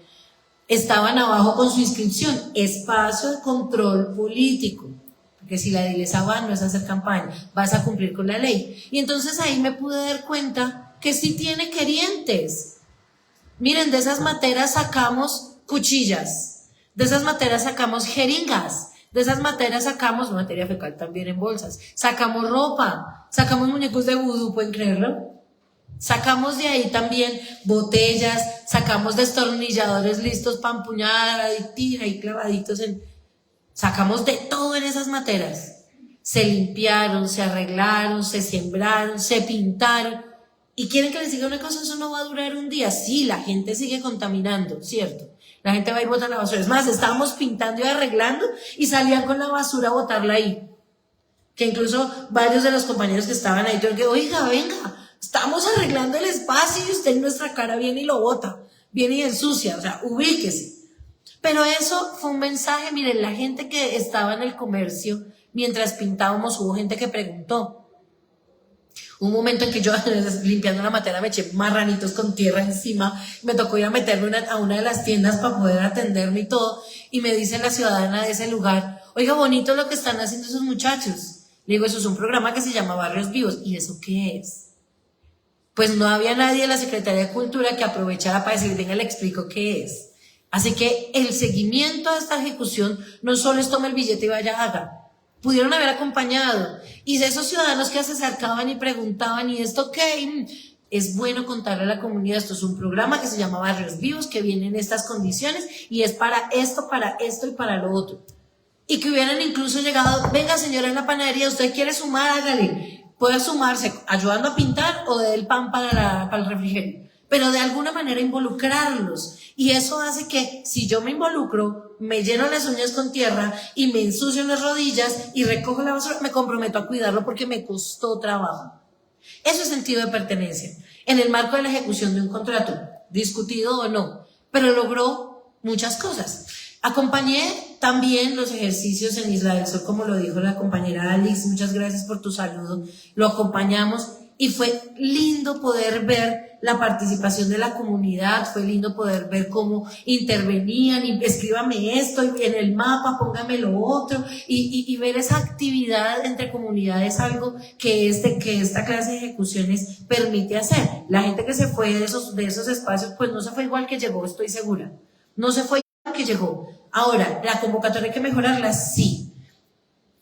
estaban abajo con su inscripción, espacio de control político, porque si la edilesa va, no es hacer campaña, vas a cumplir con la ley. Y entonces ahí me pude dar cuenta que sí tiene querientes. Miren, de esas materas sacamos cuchillas, de esas materas sacamos jeringas, de esas materas sacamos materia fecal también en bolsas, sacamos ropa, sacamos muñecos de vudú, ¿pueden creerlo? Sacamos de ahí también botellas, sacamos destornilladores listos para empuñar, tira y clavaditos sacamos de todo en esas materas. Se limpiaron, se arreglaron, se sembraron, se pintaron. Y quieren que les diga una cosa, eso no va a durar un día. Sí, la gente sigue contaminando, ¿cierto? La gente va y bota la basura. Es más, estábamos pintando y arreglando y salían con la basura a botarla ahí. Que incluso varios de los compañeros que estaban ahí tuvieron que, oiga, venga, estamos arreglando el espacio y usted en nuestra cara viene y lo bota, viene y ensucia, o sea, ubíquese. Pero eso fue un mensaje, miren, la gente que estaba en el comercio, mientras pintábamos, hubo gente que preguntó. Un momento en que yo, limpiando la matera, me eché marranitos con tierra encima, me tocó ir a meterme a una de las tiendas para poder atenderme y todo, y me dice la ciudadana de ese lugar, oiga, bonito lo que están haciendo esos muchachos. Le digo, eso es un programa que se llama Barrios Vivos. ¿Y eso qué es? Pues no había nadie de la Secretaría de Cultura que aprovechara para decir, venga, le explico qué es. Así que el seguimiento a esta ejecución no solo es tome el billete y vaya, haga. Pudieron haber acompañado. Y de esos ciudadanos que se acercaban y preguntaban, ¿y esto qué? Es bueno contarle a la comunidad, esto es un programa que se llama Barrios Vivos, que viene en estas condiciones y es para esto y para lo otro. Y que hubieran incluso llegado, venga señora en la panadería, usted quiere sumar, hágale, puede sumarse ayudando a pintar o de el pan para el refrigerio, pero de alguna manera involucrarlos. Y eso hace que si yo me involucro, me lleno las uñas con tierra y me ensucio las rodillas y recojo la basura, me comprometo a cuidarlo porque me costó trabajo. Eso es sentido de pertenencia, en el marco de la ejecución de un contrato, discutido o no, pero logró muchas cosas. Acompañé también los ejercicios en Isla del Sol, como lo dijo la compañera Alex, muchas gracias por tu saludo, lo acompañamos y fue lindo poder ver la participación de la comunidad, fue lindo poder ver cómo intervenían y escríbame esto y en el mapa póngame lo otro y ver esa actividad entre comunidades, algo que esta clase de ejecuciones permite hacer. La gente que se fue de esos espacios pues no se fue igual que llegó, estoy segura, no se fue que llegó. Ahora, la convocatoria hay que mejorarla, sí.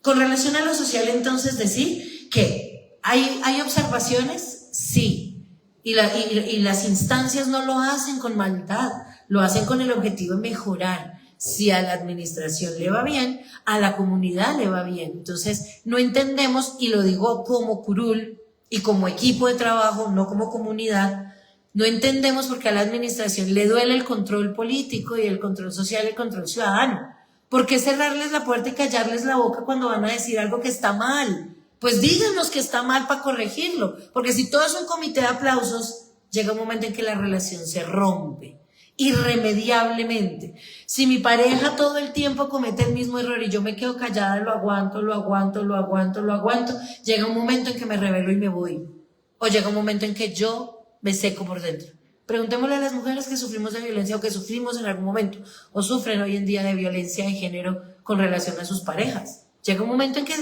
Con relación a lo social, entonces, decir que hay observaciones, sí. Y las instancias no lo hacen con maldad, lo hacen con el objetivo de mejorar. Si a la administración le va bien, a la comunidad le va bien. Entonces, no entendemos, y lo digo como curul y como equipo de trabajo, no como comunidad, no entendemos por qué a la administración le duele el control político y el control social y el control ciudadano. ¿Por qué cerrarles la puerta y callarles la boca cuando van a decir algo que está mal? Pues díganos que está mal para corregirlo. Porque si todo es un comité de aplausos, llega un momento en que la relación se rompe. Irremediablemente. Si mi pareja todo el tiempo comete el mismo error y yo me quedo callada, lo aguanto, llega un momento en que me rebelo y me voy. O llega un momento en que yo me seco por dentro. Preguntémosle a las mujeres que sufrimos de violencia o que sufrimos en algún momento o sufren hoy en día de violencia de género con relación a sus parejas. Llega un momento en que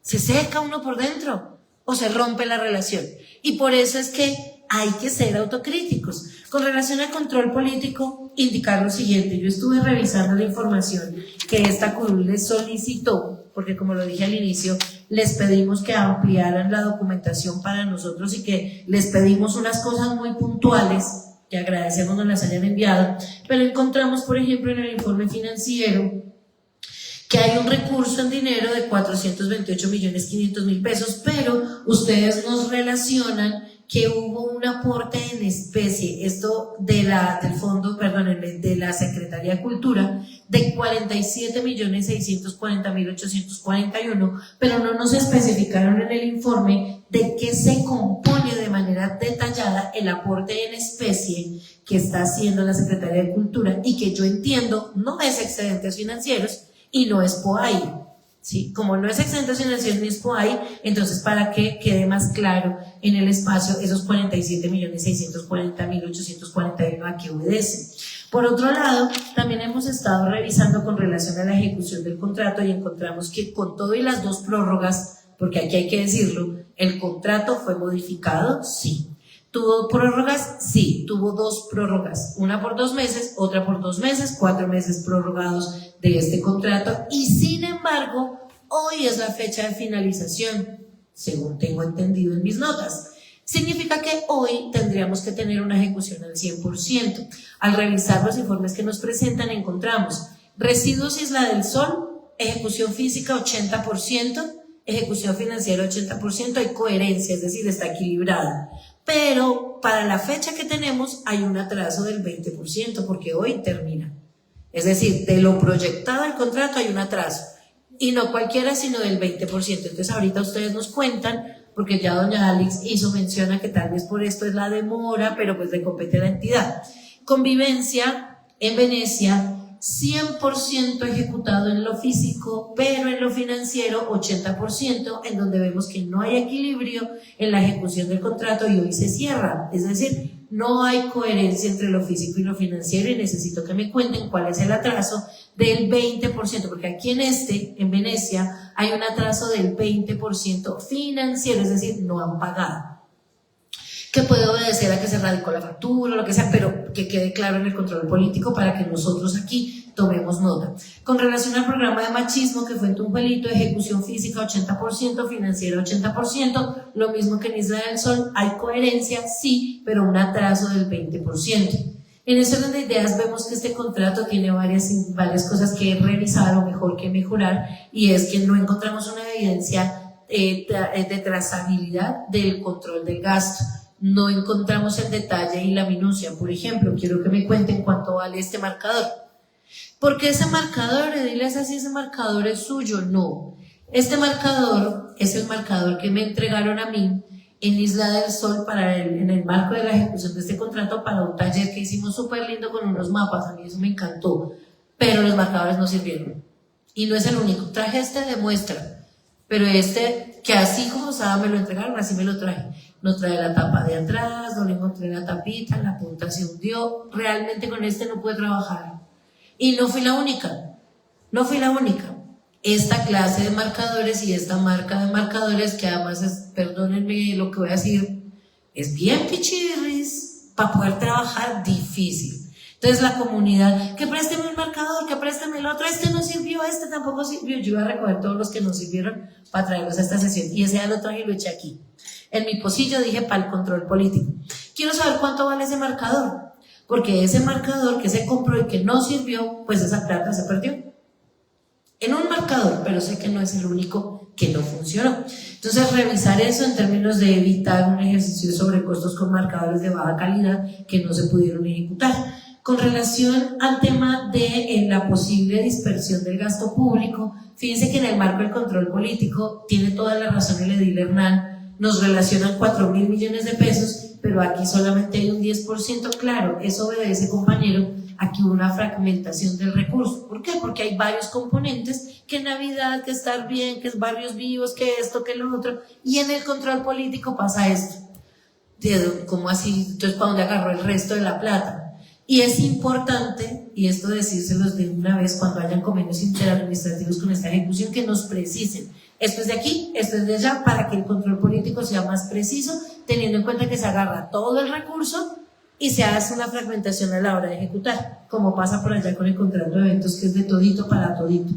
se seca uno por dentro o se rompe la relación. Y por eso es que hay que ser autocríticos. Con relación al control político, indicar lo siguiente. Yo estuve revisando la información que esta curul les solicitó, porque como lo dije al inicio, les pedimos que ampliaran la documentación para nosotros y que les pedimos unas cosas muy puntuales, que agradecemos nos las hayan enviado, pero encontramos, por ejemplo, en el informe financiero, que hay un recurso en dinero de 428.500.000 pesos, pero ustedes nos relacionan que hubo un aporte en especie, esto del fondo, de la Secretaría de Cultura, de 47.640.841, pero no nos especificaron en el informe de qué se compone de manera detallada el aporte en especie que está haciendo la Secretaría de Cultura y que yo entiendo no es excedentes financieros y no es POAI. ¿Sí? Como no es excedentes financieros ni es POAI, entonces para que quede más claro en el espacio esos 47.640.841 a qué obedecen. Por otro lado, también hemos estado revisando con relación a la ejecución del contrato y encontramos que con todo y las dos prórrogas, porque aquí hay que decirlo, el contrato fue modificado, sí. ¿Tuvo prórrogas? Sí, tuvo dos prórrogas, una por 2 meses, otra por 2 meses, 4 meses prorrogados de este contrato y sin embargo, hoy es la fecha de finalización, según tengo entendido en mis notas. Significa que hoy tendríamos que tener una ejecución al 100%. Al revisar los informes que nos presentan encontramos residuos Isla del Sol, ejecución física 80%, ejecución financiera 80%, hay coherencia, es decir, está equilibrada. Pero para la fecha que tenemos hay un atraso del 20% porque hoy termina. Es decir, de lo proyectado al contrato hay un atraso. Y no cualquiera, sino del 20%. Entonces ahorita ustedes nos cuentan, porque ya doña Alex hizo mención a que tal vez por esto es la demora, pero pues le compete a la entidad. Convivencia en Venecia, 100% ejecutado en lo físico, pero en lo financiero 80%, en donde vemos que no hay equilibrio en la ejecución del contrato y hoy se cierra. Es decir, no hay coherencia entre lo físico y lo financiero y necesito que me cuenten cuál es el atraso del 20%, porque aquí en Venecia, hay un atraso del 20% financiero, es decir, no han pagado. Que puede obedecer a que se radicó la factura o lo que sea, pero que quede claro en el control político para que nosotros aquí tomemos nota. Con relación al programa de machismo que fue en Tumpuelito, ejecución física 80%, financiera 80%, lo mismo que en Isla del Sol, hay coherencia, sí, pero un atraso del 20%. En ese orden de ideas vemos que este contrato tiene varias cosas que revisar o mejor que mejorar, y es que no encontramos una evidencia de trazabilidad del control del gasto. No encontramos el detalle y la minucia. Por ejemplo, quiero que me cuenten cuánto vale este marcador. ¿Por qué ese marcador? Diles así, ese marcador es suyo. No. Este marcador es el marcador que me entregaron a mí en Isla del Sol en el marco de la ejecución de este contrato para un taller que hicimos súper lindo con unos mapas. A mí eso me encantó. Pero los marcadores no sirvieron. Y no es el único. Traje este de muestra. Pero este, que así como estaba me lo entregaron, así me lo traje. No trae la tapa de atrás, no le encontré la tapita, la punta se hundió. Realmente con este no pude trabajar. Y no fui la única. Esta clase de marcadores y esta marca de marcadores, que además es, perdónenme lo que voy a decir, es bien pichirris, para poder trabajar difícil. Entonces la comunidad, que présteme el marcador, que présteme el otro, este no sirvió, este tampoco sirvió. Yo iba a recoger todos los que no sirvieron para traerlos a esta sesión, y ese ya lo traje y lo eché aquí. En mi pocillo dije para el control político. Quiero saber cuánto vale ese marcador, porque ese marcador que se compró y que no sirvió, pues esa plata se perdió. En un marcador, pero sé que no es el único que no funcionó. Entonces, revisar eso en términos de evitar un ejercicio de sobrecostos con marcadores de baja calidad que no se pudieron ejecutar. Con relación al tema de la posible dispersión del gasto público, fíjense que en el marco del control político tiene toda la razón el edil Hernán, nos relacionan 4.000 millones de pesos, pero aquí solamente hay un 10%, claro, eso obedece, compañero, a que hubo una fragmentación del recurso. ¿Por qué? Porque hay varios componentes, que Navidad, que estar bien, que es barrios vivos, que esto, que lo otro, y en el control político pasa esto. ¿Cómo así? Entonces, ¿para dónde agarró el resto de la plata? Y es importante, y esto decírselos de una vez cuando hayan convenios interadministrativos con esta ejecución, que nos precisen. Esto es de aquí, esto es de allá, para que el control político sea más preciso, teniendo en cuenta que se agarra todo el recurso y se hace una fragmentación a la hora de ejecutar, como pasa por allá con el contrato de eventos, que es de todito para todito.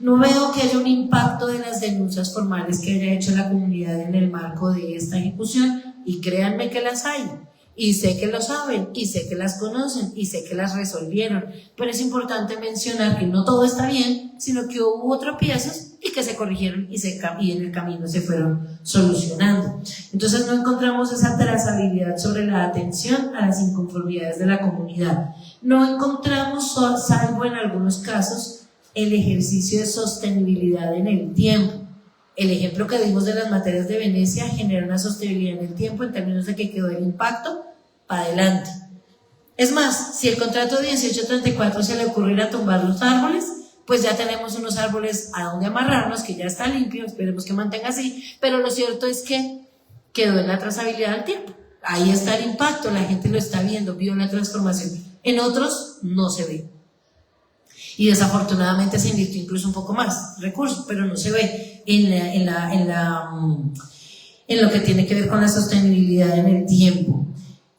No veo que haya un impacto de las denuncias formales que haya hecho la comunidad en el marco de esta ejecución, y créanme que las hay. Y sé que lo saben, y sé que las conocen, y sé que las resolvieron, pero es importante mencionar que no todo está bien, sino que hubo tropiezos y que se corrigieron y en el camino se fueron solucionando. Entonces no encontramos esa trazabilidad sobre la atención a las inconformidades de la comunidad. No encontramos, salvo en algunos casos, el ejercicio de sostenibilidad en el tiempo. El ejemplo que dimos de las materias de Venecia genera una sostenibilidad en el tiempo en términos de que quedó el impacto para adelante. Es más, si el contrato 1834 se le ocurre ir a tumbar los árboles, pues ya tenemos unos árboles a donde amarrarnos, que ya está limpio, esperemos que mantenga así, pero lo cierto es que quedó en la trazabilidad del tiempo. Ahí está el impacto, la gente lo está viendo, vio la transformación. En otros no se ve. Y desafortunadamente se invirtió incluso un poco más recursos, pero no se ve en lo que tiene que ver con la sostenibilidad en el tiempo.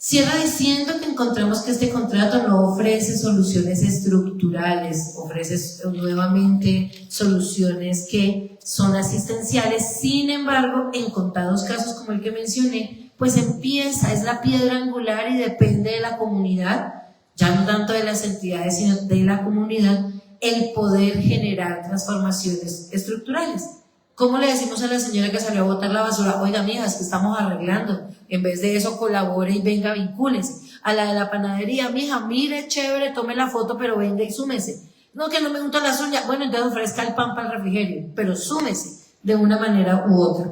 Cierra diciendo que encontramos que este contrato no ofrece soluciones estructurales, ofrece nuevamente soluciones que son asistenciales. Sin embargo, en contados casos como el que mencioné, pues empieza, es la piedra angular y depende de la comunidad, ya no tanto de las entidades, sino de la comunidad, el poder generar transformaciones estructurales. ¿Cómo le decimos a la señora que salió a botar la basura? Oiga, mija, es que estamos arreglando. En vez de eso, colabore y venga, vincúlese. A la de la panadería, mija, mire, chévere, tome la foto, pero venga y súmese. No, que no me gustan las uñas. Bueno, entonces ofrezca el pan para el refrigerio, pero súmese de una manera u otra.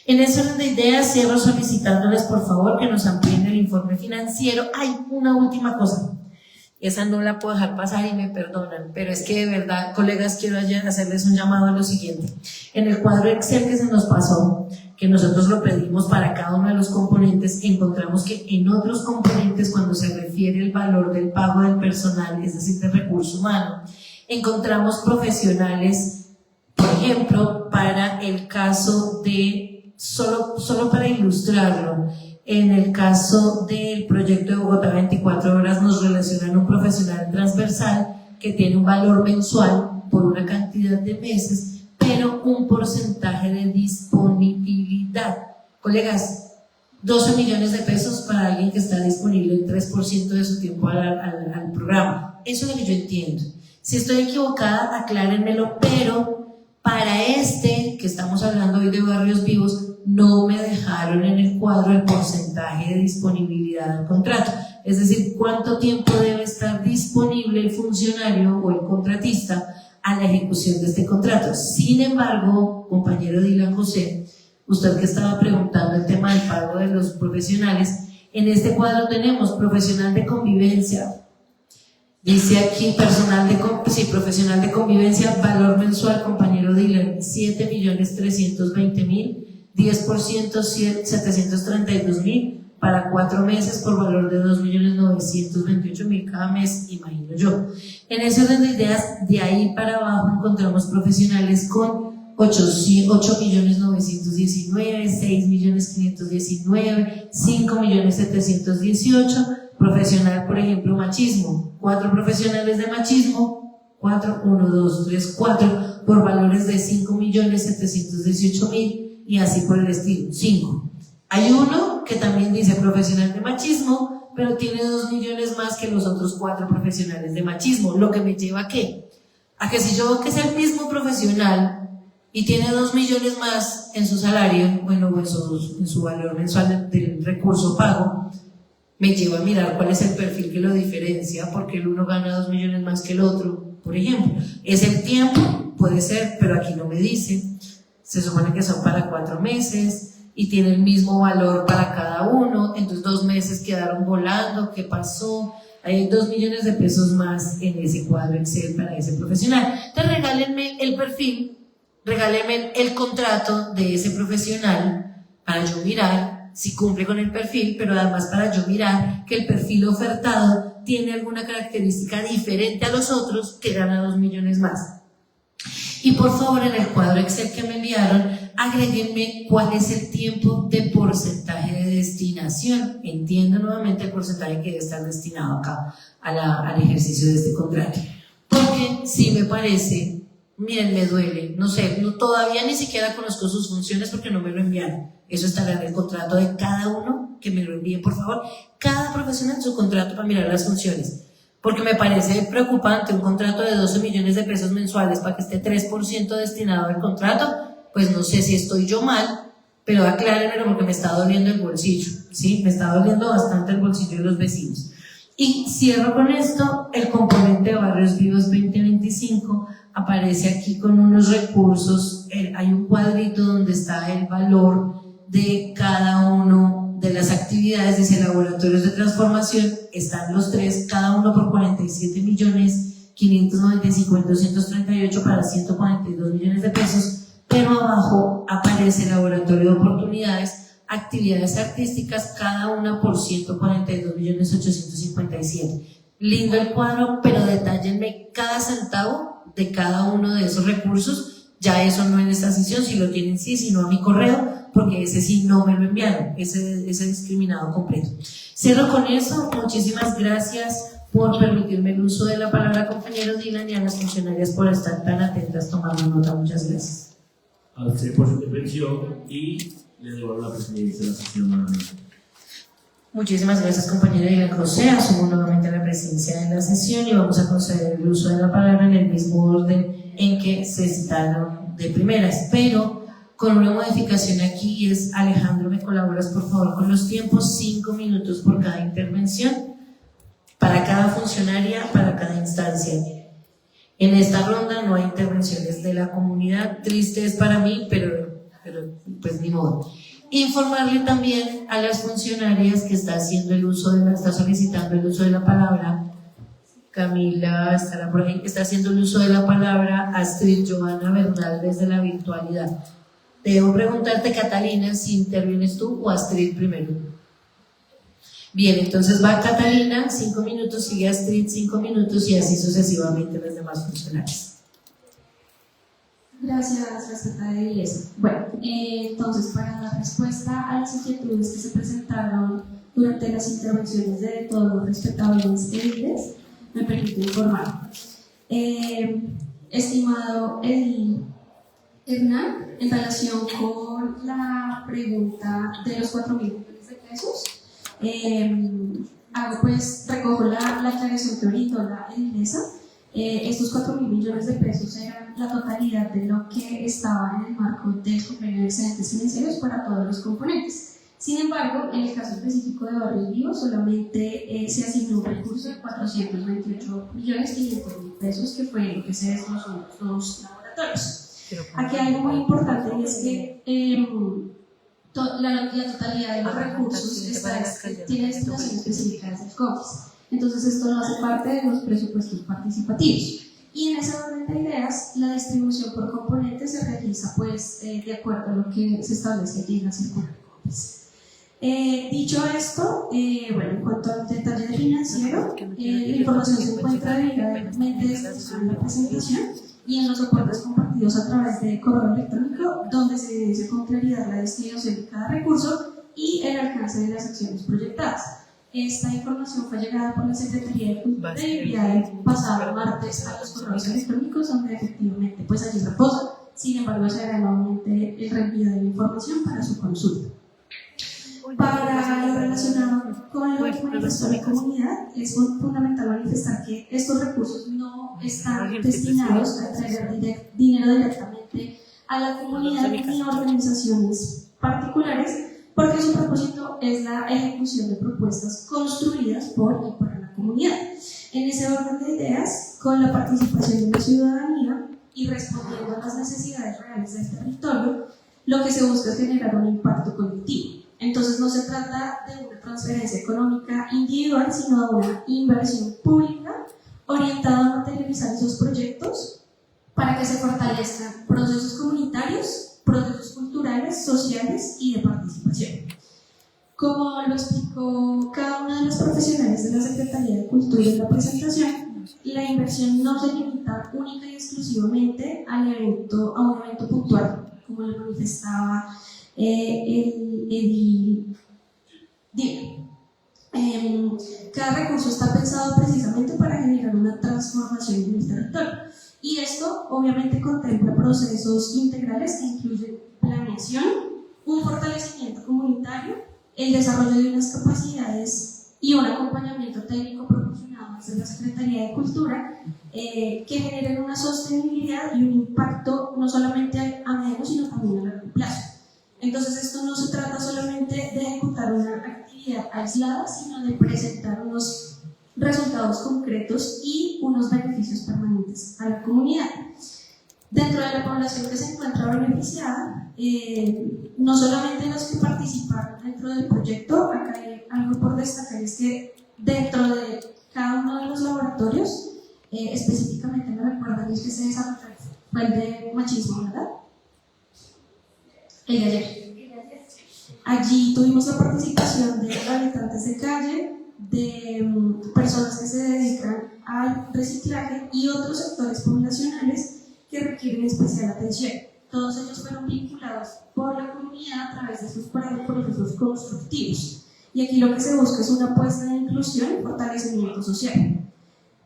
En ese orden de ideas, cierro solicitándoles, por favor, que nos amplíen el informe financiero. Hay una última cosa. Esa no la puedo dejar pasar y me perdonan, pero es que de verdad, colegas, quiero hacerles un llamado a lo siguiente. En el cuadro Excel que se nos pasó, que nosotros lo pedimos para cada uno de los componentes, encontramos que en otros componentes, cuando se refiere el valor del pago del personal, es decir, del recurso humano, encontramos profesionales, por ejemplo, para el caso de, solo para ilustrarlo, en el caso del proyecto de Bogotá 24 horas nos relacionan un profesional transversal que tiene un valor mensual por una cantidad de meses, pero un porcentaje de disponibilidad. Colegas, 12 millones de pesos para alguien que está disponible el 3% de su tiempo al programa. Eso es lo que yo entiendo. Si estoy equivocada, aclárenmelo, pero para este, que estamos hablando hoy de barrios vivos, no me dejaron en el cuadro el porcentaje de disponibilidad del contrato. Es decir, cuánto tiempo debe estar disponible el funcionario o el contratista a la ejecución de este contrato. Sin embargo, compañero Dylan José, usted que estaba preguntando el tema del pago de los profesionales, en este cuadro tenemos profesional de convivencia. Dice aquí profesional de convivencia, valor mensual, compañero Dylan, 7.320.000, 10% 732.000 para 4 meses por valor de 2.928.000 cada mes, imagino yo. En ese orden de ideas, de ahí para abajo encontramos profesionales con 8.919.000, 6.519.000, 5.718.000, profesional, por ejemplo, machismo, 4 profesionales de machismo, 4, 1, 2, 3, 4, por valores de 5.718.000 y así por el estilo, 5. Hay uno que también dice profesional de machismo, pero tiene 2 millones más que los otros 4 profesionales de machismo, lo que me lleva ¿a qué? A que si yo veo que es el mismo profesional y tiene 2 millones más en su salario, bueno, en su valor mensual del recurso pago, me lleva a mirar cuál es el perfil que lo diferencia, porque el uno gana 2 millones más que el otro, por ejemplo. ¿Es el tiempo? Puede ser, pero aquí no me dice. Se supone que son para 4 meses y tiene el mismo valor para cada uno, entonces 2 meses quedaron volando. ¿Qué pasó? Hay 2 millones de pesos más en ese cuadro Excel para ese profesional. Entonces regálenme el perfil, regálenme el contrato de ese profesional para yo mirar si cumple con el perfil, pero además para yo mirar que el perfil ofertado tiene alguna característica diferente a los otros que gana 2 millones más. Y por favor, en el cuadro Excel que me enviaron, agréguenme cuál es el tiempo de porcentaje de destinación. Entiendo nuevamente el porcentaje que debe estar destinado acá al ejercicio de este contrato. Porque sí me parece, miren, me duele, no sé, todavía ni siquiera conozco sus funciones porque no me lo enviaron. Eso estará en el contrato de cada uno, que me lo envíen por favor. Cada profesional su contrato para mirar las funciones. Porque me parece preocupante un contrato de 12 millones de pesos mensuales para que esté 3% destinado al contrato. Pues no sé si estoy yo mal, pero aclárenmelo porque me está doliendo el bolsillo, ¿sí? Me está doliendo bastante el bolsillo de los vecinos. Y cierro con esto, el componente de Barrios Vivos 2025 aparece aquí con unos recursos. Hay un cuadrito donde está el valor de cada uno de las actividades, dice laboratorios de transformación, están los 3, cada uno por 47.595.238 para 142 millones de pesos, pero abajo aparece laboratorio de oportunidades, actividades artísticas, cada una por 142.857. Lindo el cuadro, pero detállenme cada centavo de cada uno de esos recursos. Ya eso no en esta sesión, si lo tienen sí, sino a mi correo, porque ese sí no me lo enviaron, ese discriminado completo. Cierro con eso. Muchísimas gracias por permitirme el uso de la palabra, compañero Dylan, y a las funcionarias por estar tan atentas tomando nota. Muchas gracias. A usted por su intervención y le devuelvo la presidencia de la sesión nuevamente. Muchísimas gracias, compañera Iván José. Asumo nuevamente la presencia en la sesión y vamos a conceder el uso de la palabra en el mismo orden en que se citaron de primeras, pero con una modificación aquí es: Alejandro, ¿me colaboras por favor con los tiempos? 5 minutos por cada intervención, para cada funcionaria, para cada instancia. En esta ronda no hay intervenciones de la comunidad, triste es para mí, pero pues ni modo. Informarle también a las funcionarias que está solicitando el uso de la palabra. Camila estará por ahí, está haciendo el uso de la palabra Astrid Joana Bernal desde la virtualidad. Debo preguntarte, Catalina, si intervienes tú o Astrid primero. Bien, entonces va Catalina, 5 minutos, sigue Astrid, 5 minutos y así sucesivamente los demás funcionarios. Gracias, respecta de 10. Bueno, entonces, para dar respuesta a las inquietudes que se presentaron durante las intervenciones de todos los respetables ediles, me permito informar. Estimado Hernán, en relación con la pregunta de los 4.000 millones de pesos, recojo la aclaración que brindó la edilesa. Estos 4.000 millones de pesos eran la totalidad de lo que estaba en el marco del convenio de excedentes financieros para todos los componentes. Sin embargo, en el caso específico de Barrio Vivo, solamente se asignó un recurso de 428.500.000 pesos, que fue lo que se desglosó en los laboratorios. Aquí hay algo muy importante, y es que la totalidad de los recursos tiene destinación específica del COMES. Entonces esto no hace parte de los presupuestos participativos. Y en ese orden de ideas, la distribución por componentes se realiza pues de acuerdo a lo que se establece aquí en la circular de COMES. Dicho esto, bueno, en cuanto al detalle financiero, la información se encuentra debidamente desglosada en la presentación y en los soportes compartidos a través de correo electrónico, donde se evidencia con claridad la destinación de cada recurso y el alcance de las acciones proyectadas. Esta información fue llegada por la Secretaría de Cultura y enviada el pasado martes a los correos electrónicos, donde efectivamente pues allí reposa. Sin embargo, se hará nuevamente el reenvío de la información para su consulta. Para lo relacionado con lo que manifestó la comunidad, es fundamental manifestar que estos recursos no están destinados a traer dinero directamente a la comunidad ni a organizaciones particulares, porque su propósito es la ejecución de propuestas construidas por y para la comunidad. En ese orden de ideas, con la participación de la ciudadanía y respondiendo a las necesidades reales del territorio, lo que se busca es generar un impacto colectivo. Entonces no se trata de una transferencia económica individual, sino de una inversión pública orientada a materializar esos proyectos para que se fortalezcan procesos comunitarios, procesos culturales, sociales y de participación. Como lo explicó cada una de los profesionales de la Secretaría de Cultura en la presentación, la inversión no se limita única y exclusivamente a un evento puntual, como lo manifestaba el edil. Cada recurso está pensado precisamente para generar una transformación en el territorio, y esto obviamente contempla procesos integrales que incluyen planeación, un fortalecimiento comunitario, el desarrollo de unas capacidades y un acompañamiento técnico proporcionado desde la Secretaría de Cultura, que generen una sostenibilidad y un impacto no solamente a medio sino también a largo plazo. Entonces esto no se trata solamente de ejecutar una actividad aislada, sino de presentar unos resultados concretos y unos beneficios permanentes a la comunidad. Dentro de la población que se encuentra beneficiada, no solamente los que participaron dentro del proyecto, acá hay algo por destacar, es que dentro de cada uno de los laboratorios, específicamente me recuerdan el que se desarrolló fue el de machismo, ¿verdad? El de ayer. Allí tuvimos la participación de habitantes de calle, de personas que se dedican al reciclaje y otros sectores poblacionales que requieren especial atención. Todos ellos fueron vinculados por la comunidad a través de sus procesos constructivos. Y aquí lo que se busca es una apuesta de inclusión y fortalecimiento social.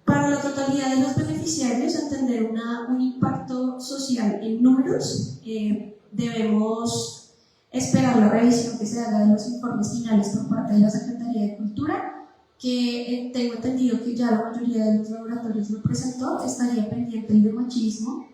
Para la totalidad de los beneficiarios, entender un impacto social en números, debemos esperar la revisión que se haga de los informes finales por parte de la Secretaría de Cultura, que tengo entendido que ya la mayoría de los laboratorios lo presentó. Estaría pendiente el de machismo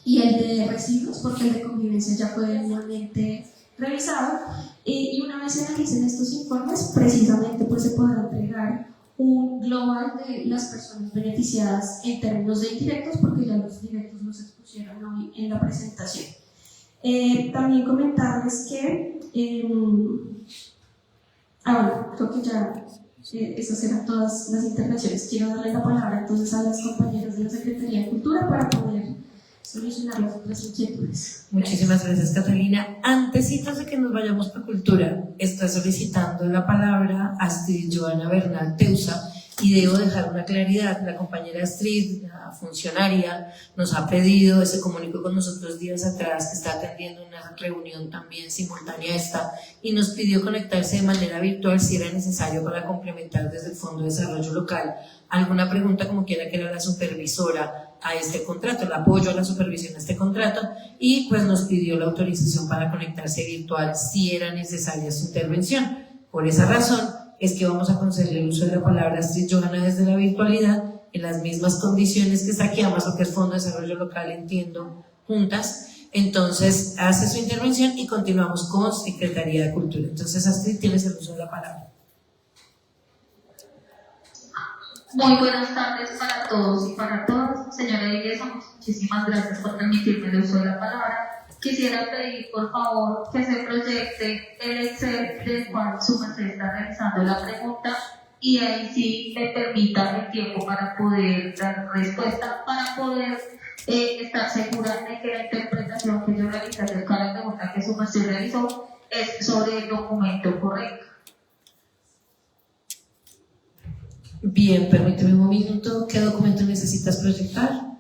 y el de residuos, porque el de convivencia ya fue debidamente revisado, y una vez se analicen estos informes, precisamente pues se podrá entregar un global de las personas beneficiadas en términos de indirectos, porque ya los directos los expusieron hoy en la presentación. También comentarles que, bueno, creo que ya esas eran todas las intervenciones. Quiero darle la palabra entonces a las compañeras de la Secretaría de Cultura para poder solucionar las otras inquietudes. Muchísimas gracias, Catalina. Antecitos de que nos vayamos para Cultura, está solicitando la palabra Astrid Joana Bernal Teusa, y debo dejar una claridad. La compañera Astrid, la funcionaria, nos ha pedido, se comunicó con nosotros días atrás, que está atendiendo una reunión también simultánea a esta, y nos pidió conectarse de manera virtual si era necesario para complementar desde el Fondo de Desarrollo Local alguna pregunta, como quiera, que era la supervisora a este contrato, el apoyo a la supervisión a este contrato, y pues nos pidió la autorización para conectarse virtual si era necesaria su intervención. Por esa razón es que vamos a conceder el uso de la palabra Astrid Joana desde la virtualidad, en las mismas condiciones que está aquí, además lo que es Fondo de Desarrollo Local, entiendo, juntas. Entonces hace su intervención y continuamos con Secretaría de Cultura. Entonces, Astrid, tienes el uso de la palabra. Muy buenas tardes para todos y para todas. Señora Illesa, muchísimas gracias por permitirme el uso de la palabra. Quisiera pedir, por favor, que se proyecte el Excel del cual su merced está realizando la pregunta, y ahí sí me permita el tiempo para poder dar respuesta, para poder estar segura de que la interpretación que yo realicé acerca de la pregunta que su merced realizó es sobre el documento correcto. Bien, permíteme un minuto. ¿Qué documento necesitas proyectar?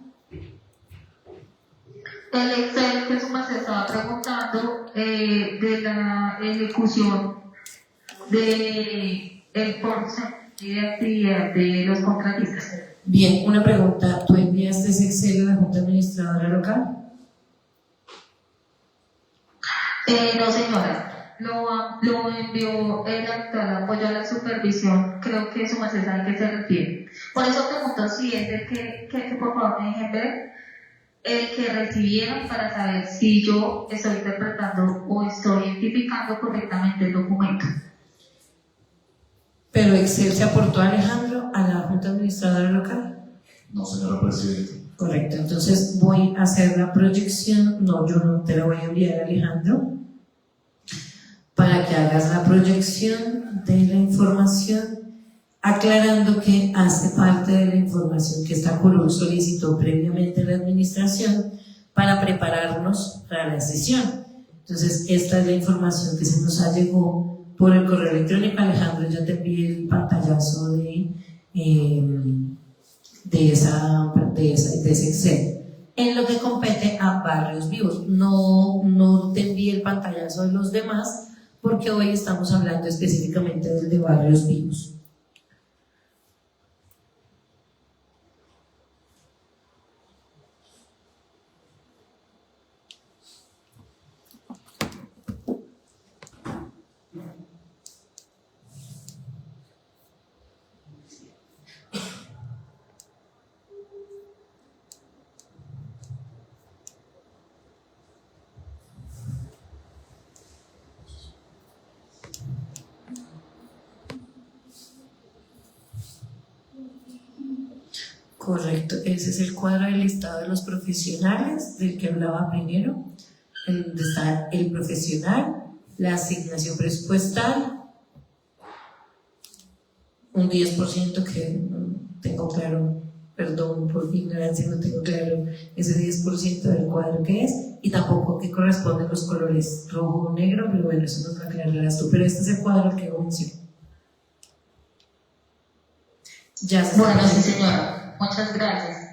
El Excel que su merced estaba preguntando de la ejecución del porcentaje de actividad de los contratistas. Bien, una pregunta. ¿Tú enviaste ese Excel a la Junta Administradora Local? No, señora. Lo envió el actual apoyo a la supervisión. Creo que su merced sabe a qué se refiere. Por eso pregunto si es el que por favor me dejen ver el que recibieron, para saber si yo estoy interpretando o estoy identificando correctamente el documento. ¿Pero Excel se aportó, Alejandro, a la Junta Administradora Local? No, señora Presidenta. Correcto, entonces voy a hacer la proyección. No, yo no te la voy a enviar, Alejandro, para que hagas la proyección de la información, aclarando que hace parte de la información que esta curul solicitó previamente a la administración para prepararnos para la sesión. Entonces, esta es la información que se nos llegó por el correo electrónico. Alejandro, ya te envié el pantallazo de ese Excel. En lo que compete a Barrios Vivos, no te envié el pantallazo de los demás, porque hoy estamos hablando específicamente del de Barrios Vivos. Correcto, ese es el cuadro del listado de los profesionales del que hablaba primero, en donde está el profesional, la asignación presupuestal, un 10% que no tengo claro, perdón por mi ignorancia, no tengo claro ese 10% del cuadro que es, y tampoco que corresponden los colores rojo o negro, pero bueno, eso nos lo aclararás tú, pero este es el cuadro al que yo mencioné. Ya se Bueno, sí, señora. Muchas gracias.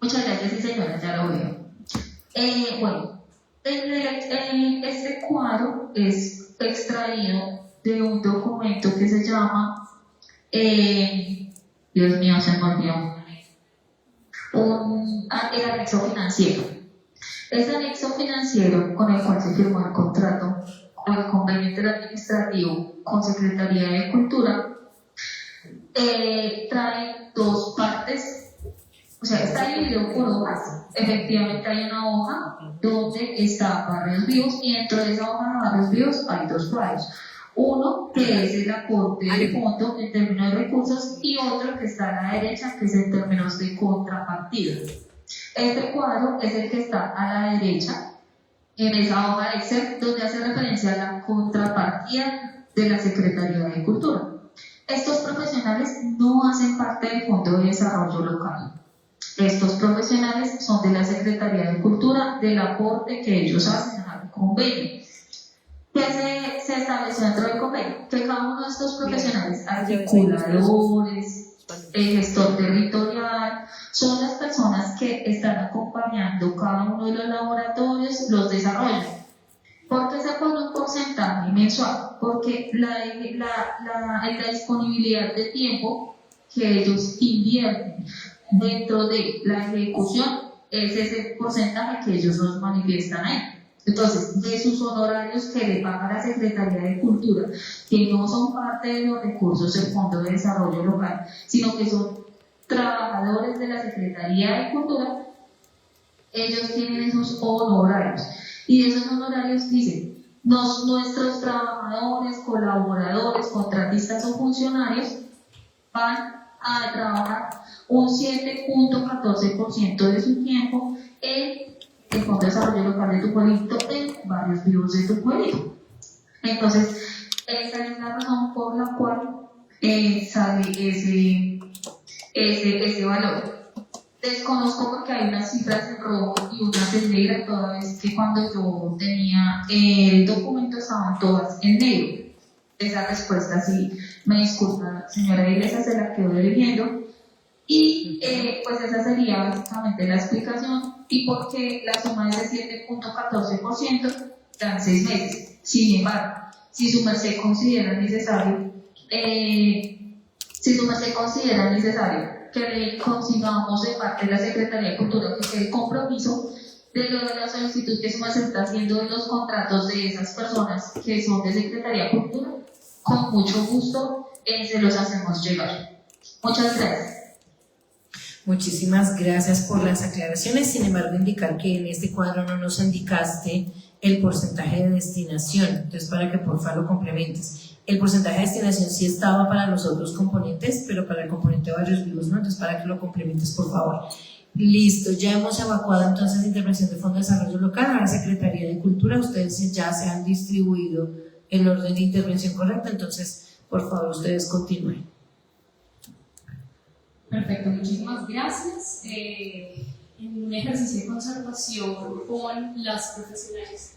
Muchas gracias, sí, señora, ya lo veo. Bueno, este cuadro es extraído de un documento que se llama, Dios mío, se me olvidó, el anexo financiero. Ese anexo financiero con el cual se firmó el contrato o el convenio interadministrativo con Secretaría de Cultura, trae dos partes, o sea, está dividido por hojas. Efectivamente hay una hoja donde está Barrios Vivos y dentro de esa hoja de Barrios Vivos hay dos cuadros. Uno que es el aporte de fondo en términos de recursos y otro que está a la derecha que es en términos de contrapartida. Este cuadro es el que está a la derecha en esa hoja de Excel donde hace referencia a la contrapartida de la Secretaría de Cultura. Estos profesionales no hacen parte del Fondo de Desarrollo Local. Estos profesionales son de la Secretaría de Cultura, del aporte que ellos hacen al convenio. ¿Qué se estableció dentro del convenio? Que cada uno de estos profesionales, articuladores, el gestor territorial, son las personas que están acompañando cada uno de los laboratorios, los desarrollan. ¿Por qué se pone un porcentaje mensual? Porque la disponibilidad de tiempo que ellos invierten dentro de la ejecución es ese porcentaje que ellos nos manifiestan ahí. Entonces, de sus honorarios que le paga la Secretaría de Cultura, que no son parte de los recursos del Fondo de Desarrollo Local, sino que son trabajadores de la Secretaría de Cultura, ellos tienen esos honorarios. Y de esos honorarios dicen, nuestros trabajadores, colaboradores, contratistas o funcionarios van a trabajar un 7.14% de su tiempo en el Fondo de Desarrollo Local de tu pueblito, en Barrios Vivos de tu pueblito. Entonces, esa es la razón por la cual sale ese valor. Desconozco porque hay unas cifras en rojo y unas en negro, toda vez que cuando yo tenía el documento estaban todas en negro. Esa respuesta, sí, me disculpa, señora Iglesias, se la quedo debiendo. Y pues esa sería básicamente la explicación y por qué la suma es de 7.14% dan 6 meses. Sin embargo, si su merced considera necesario, que le consignamos de parte de la Secretaría de Cultura que el compromiso de la solicitud que su merced está haciendo de los contratos de esas personas que son de Secretaría de Cultura, con mucho gusto se los hacemos llegar. Muchas gracias. Muchísimas gracias por las aclaraciones. Sin embargo, indicar que en este cuadro no nos indicaste el porcentaje de destinación. Entonces, para que por favor lo complementes. El porcentaje de destinación sí estaba para los otros componentes, pero para el componente de Barrios Vivos no. Entonces, para que lo complementes, por favor. Listo, ya hemos evacuado entonces la intervención del Fondo de Desarrollo Local a la Secretaría de Cultura. Ustedes ya se han distribuido el orden de intervención correcto. Entonces, por favor, ustedes continúen. Perfecto, muchísimas gracias. En un ejercicio de conservación con las profesionales.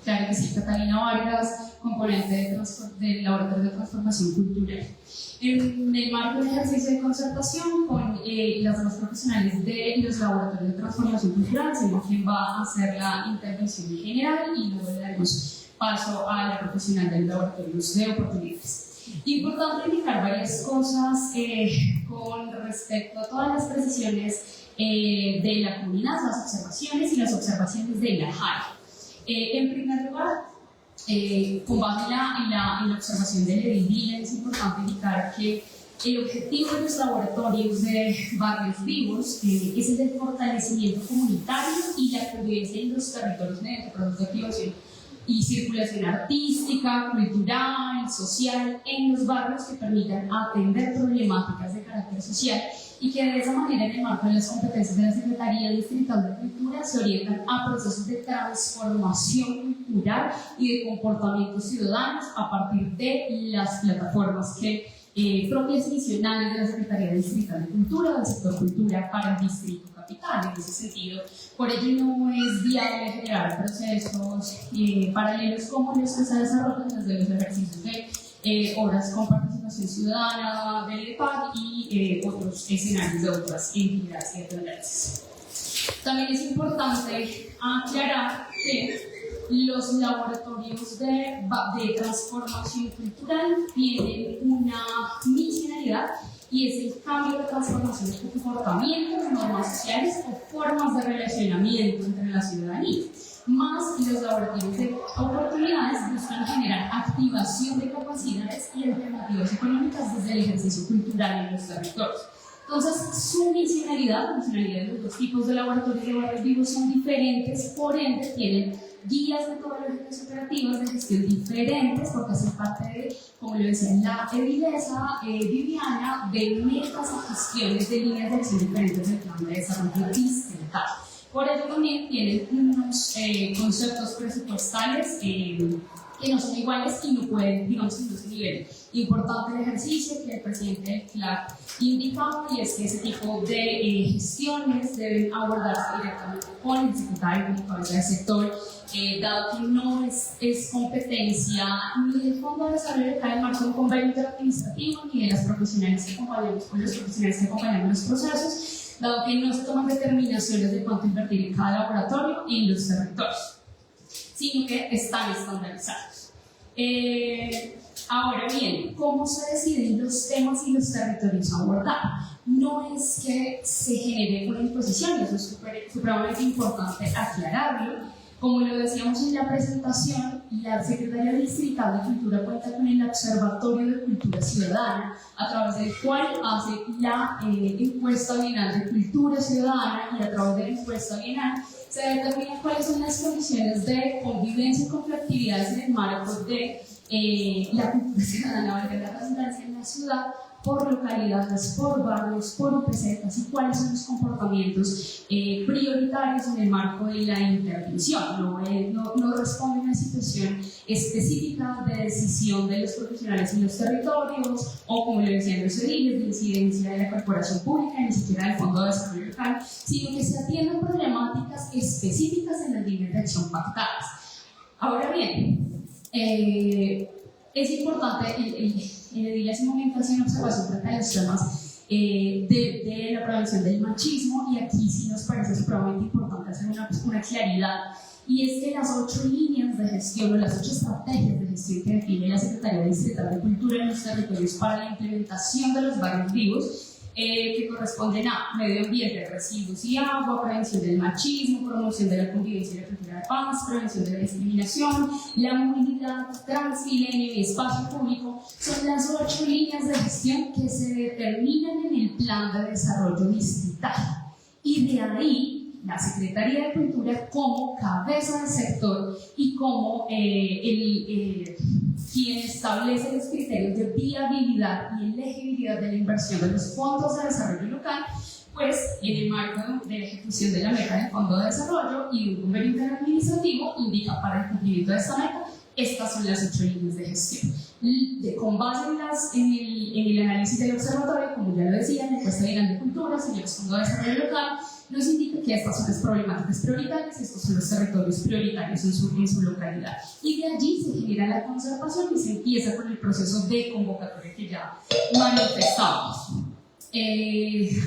Claro que sí, Catalina Vargas, componente del Laboratorio de Transformación Cultural. En el marco del ejercicio de concertación con las dos profesionales de los Laboratorios de Transformación Cultural, será quien va a hacer la intervención general y luego le daremos paso a la profesional del Laboratorio de Oportunidades. Importante indicar varias cosas con respecto a todas las precisiones de la comunidad, las observaciones y las observaciones de la JAI. En primer lugar, con base en la observación del edil, es importante indicar que el objetivo de los laboratorios de Barrios Vivos es el de fortalecimiento comunitario y la convivencia en los territorios mediante procesos de activación y circulación artística, cultural, social en los barrios que permitan atender problemáticas de carácter social y que de esa manera, en el marco de las competencias de la Secretaría Distrital de Cultura, se orientan a procesos de transformación cultural y de comportamientos ciudadanos a partir de las plataformas propias y misionales de la Secretaría Distrital de Cultura del sector cultura para el Distrito Capital. En ese sentido, por ello no es viable generar procesos paralelos como los que se desarrollan desde los ejercicios de obras con participación ciudadana del EPAC y otros escenarios de otras entidades y tendencias. También es importante aclarar que los laboratorios de transformación cultural tienen una misionalidad y es el cambio de transformaciones de comportamientos, normas sociales o formas de relacionamiento entre la ciudadanía. más los laboratorios de oportunidades buscan generar activación de capacidades y alternativas económicas desde el ejercicio cultural en los territorios. Entonces, su misionalidad, la misionalidad de los dos tipos de laboratorios de barrios vivos son diferentes, por ende tienen guías metodológicas operativas de gestión diferentes, porque hacen parte de, como lo decía la evidencia Viviana, de metas y gestiones de líneas de acción diferentes del plan de desarrollo distrital. Por ello también tienen unos conceptos presupuestales que no son iguales y no pueden, digamos, en ese nivel. Importante el ejercicio que el presidente Clark indicaba, y es que ese tipo de gestiones deben abordarse directamente con el secretario de cabeza del sector, dado que no es competencia ni del Fondo de Desarrollo Local en marco de un convenio interadministrativo, ni de las profesionales que acompañamos con los profesionales que acompañamos los procesos, dado que no se toman determinaciones de cuánto invertir en cada laboratorio y en los territorios, sino que están estandarizados. Ahora bien, ¿cómo se deciden los temas y los territorios a abordar? No es que se genere una imposición, y eso es supremamente importante aclararlo. Como lo decíamos en la presentación, la Secretaría Distrital de Cultura cuenta con el Observatorio de Cultura Ciudadana, a través del cual hace la encuesta bienal de cultura ciudadana, y a través de la encuesta bienal se determina cuáles son las condiciones de convivencia y conflictividades en el marco de la cultura ciudadana, valga la redundancia, en la ciudad, por localidades, por barrios, por UPCs, y cuáles son los comportamientos prioritarios en el marco de la intervención. No responde a una situación específica de decisión de los profesionales en los territorios, o como le decían los ediles, de incidencia de la corporación pública, ni siquiera del Fondo de Desarrollo Local, sino que se atienden problemáticas específicas en las líneas de acción pactadas. Ahora bien, es importante, el edil hace un momento hace una observación frente a los temas de la prevención del machismo, y aquí sí nos parece supremamente importante hacer una claridad, y es que las 8 líneas de gestión, o las 8 estrategias de gestión que define la Secretaría Distrital de Cultura en los territorios para la implementación de los barrios vivos, que corresponden a medio ambiente, residuos y agua, prevención del machismo, promoción de la convivencia y la cultura de paz, prevención de la discriminación, la movilidad transmilenio y espacio público, son las 8 líneas de gestión que se determinan en el plan de desarrollo distrital. Y de ahí la Secretaría de Cultura, como cabeza del sector y como quien establece los criterios de viabilidad y elegibilidad de la inversión de los fondos de desarrollo local, pues en el marco de la ejecución de la meta del Fondo de Desarrollo y de un convenio interadministrativo, indica para el cumplimiento de esta meta, estas son las 8 líneas de gestión. Con base en el análisis del observatorio, como ya lo decía, en la encuesta bienal de cultura, señores Fondo de Desarrollo Local, nos indica que estas son las problemáticas prioritarias, estos son los territorios prioritarios en su localidad. Y de allí se genera la conservación y se empieza con el proceso de convocatoria que ya manifestamos.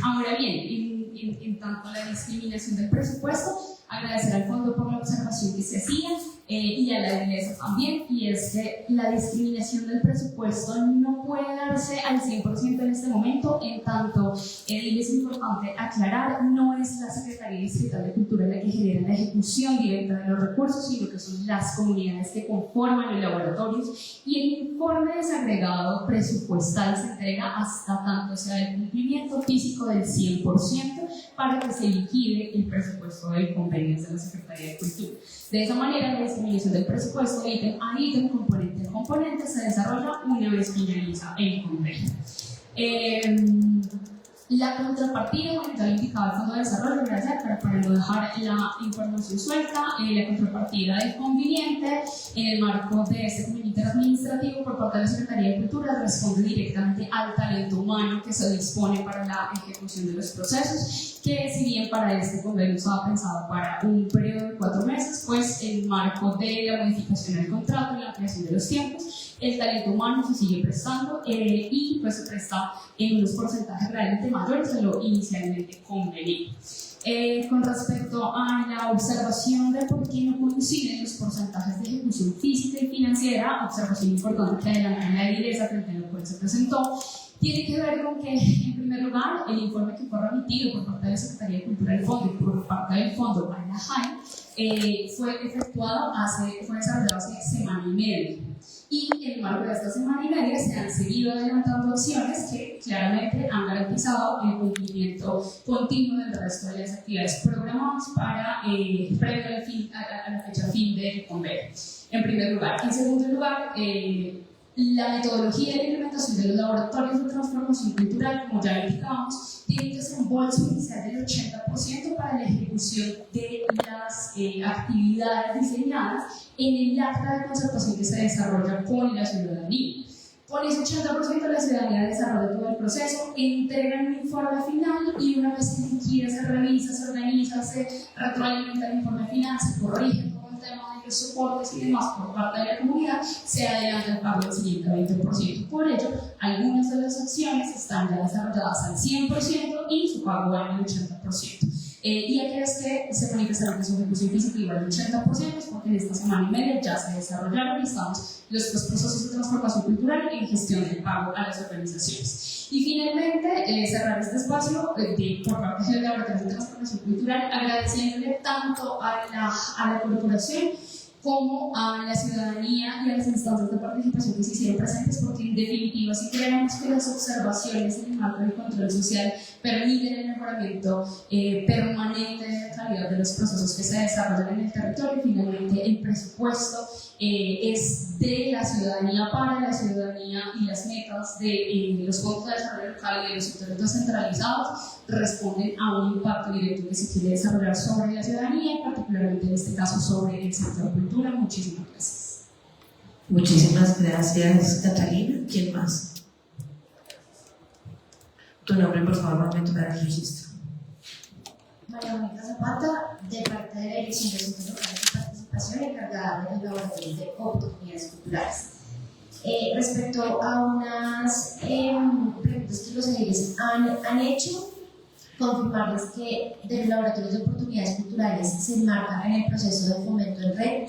Ahora bien, en tanto la discriminación del presupuesto, agradecer al fondo por la observación que se hacía y a la iglesia también, y es que la discriminación del presupuesto no puede darse al 100% en este momento, en tanto, y es importante aclarar, no es la Secretaría Distrital de Cultura la que genera la ejecución directa de los recursos, sino que son las comunidades que conforman los laboratorios, y el informe desagregado presupuestal se entrega hasta tanto sea el cumplimiento físico del 100% para que se liquide el presupuesto del convenio de la Secretaría de Cultura. De esa manera, la discriminación del presupuesto ítem a ítem, componente a componente, se desarrolla una vez finaliza el convenio. La contrapartida, bueno, ya lo indicaba el Fondo de Desarrollo, gracias, para no dejar la información suelta, la contrapartida del conveniente en el marco de este convenio interadministrativo por parte de la Secretaría de Cultura responde directamente al talento humano que se dispone para la ejecución de los procesos, que si bien para este convenio estaba pensado para un periodo de 4 meses, pues en el marco de la modificación del contrato y la ampliación de los tiempos, el talento humano se sigue prestando y pues se presta en unos porcentajes realmente mayores de lo inicialmente convenido. Con respecto a la observación de por qué no coinciden los porcentajes de ejecución física y financiera, observación importante que adelantó en la iglesia frente a lo cual se presentó, tiene que ver con que, en primer lugar, el informe que fue remitido por parte de la Secretaría de Cultura del Fondo y por parte del Fondo a la JAI fue desarrollado hace semana y media. Y en el marco de esta semana y media se han seguido adelantando acciones que claramente han garantizado el cumplimiento continuo del resto de las actividades programadas para previo a la fecha fin del convenio. En primer lugar. En segundo lugar, la metodología de la implementación de los laboratorios de transformación cultural, como ya indicamos, tiene que ser un bolso inicial del 80% para la ejecución de las actividades diseñadas en el acta de concertación que se desarrolla con la ciudadanía. Con ese 80% la ciudadanía desarrolla todo el proceso, entrega un informe final y una vez se liquida, se revisa, se organiza, se retroalimenta el informe final, se corrige todo el tema de los soportes y demás por parte de la comunidad, se adelanta el pago del siguiente 20%. Por ello, algunas de las acciones están ya desarrolladas al 100% y su pago va en el 80%. Y aquellas que se manifestaron que su ejecución física del 80% es porque en esta semana y media ya se desarrollaron y estamos los procesos de transformación cultural y gestión del pago a las organizaciones. Y finalmente, cerrar este espacio por parte del Laboratorio de Transformación Cultural, agradeciéndole tanto a la corporación como a la ciudadanía y a las instancias de participación que se hicieron presentes, porque en definitiva sí creemos que las observaciones en el marco del control social permiten el mejoramiento permanente de la calidad de los procesos que se desarrollan en el territorio. Y finalmente el presupuesto es de la ciudadanía para la ciudadanía y las metas de los fondos de desarrollo local y de los sectores descentralizados responden a un impacto directo que se quiere desarrollar sobre la ciudadanía y particularmente en este caso sobre el sector cultura. Muchísimas gracias. Muchísimas gracias, Catalina. ¿Quién más? Tu nombre, por favor, momento para el registro. María Mónica Zapata, de parte de la Dirección de Asuntos Locales y Participación, encargada de los laboratorios de oportunidades culturales. Respecto a unas preguntas que los ediliges han hecho, confirmarles que de los laboratorios de oportunidades culturales se enmarca en el proceso de fomento en red.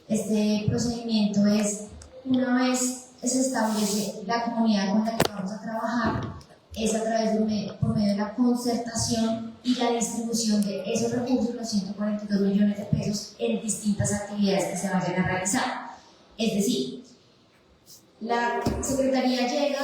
Este procedimiento es, una vez se establece la comunidad con la que vamos a trabajar, es a través por medio de la concertación y la distribución de esos recursos, los 142 millones de pesos, en distintas actividades que se vayan a realizar. Es decir, la Secretaría llega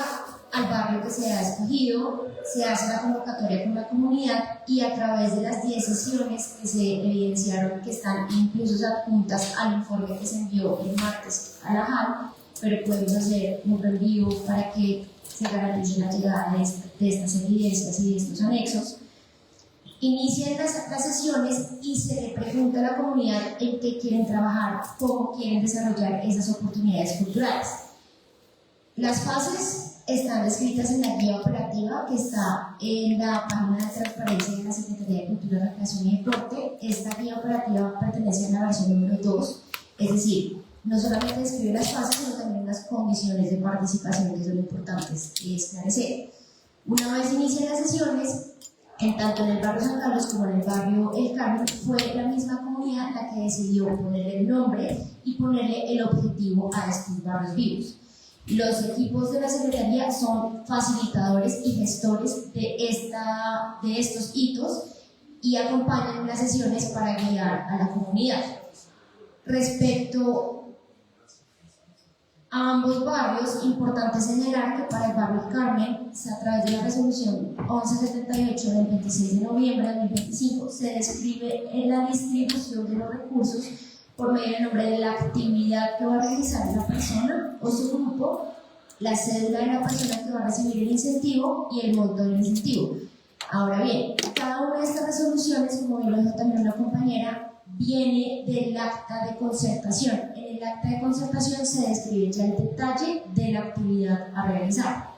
al barrio que se ha escogido, se hace la convocatoria con la comunidad y a través de las 10 sesiones que se evidenciaron, que están incluso adjuntas al informe que se envió el martes a la JAL, pero podemos hacer un reenvío para que se garantice la llegada de estas evidencias y de estos anexos. Inician las sesiones y se le pregunta a la comunidad en qué quieren trabajar, cómo quieren desarrollar esas oportunidades culturales. Las fases están descritas en la guía operativa que está en la página de transparencia de la Secretaría de Cultura, Recreación y Deporte. Esta guía operativa pertenece a la versión número 2, es decir, no solamente describe las fases, sino también las condiciones de participación que son importantes esclarecer. Una vez inician las sesiones, tanto en el barrio San Carlos como en el barrio El Carmen, fue la misma comunidad la que decidió ponerle el nombre y ponerle el objetivo a estos barrios vivos. Los equipos de la Secretaría son facilitadores y gestores de estos hitos y acompañan las sesiones para guiar a la comunidad. Respecto a ambos barrios, importante señalar que para el barrio El Carmen, a través de la resolución 1178 del 26 de noviembre de 2025, se describe en la distribución de los recursos por medio del nombre de la actividad que va a realizar la persona o su grupo, la cédula de la persona que va a recibir el incentivo y el monto del incentivo. Ahora bien, cada una de estas resoluciones, como bien lo dijo también una compañera, viene del acta de concertación. En el acta de concertación se describe ya el detalle de la actividad a realizar.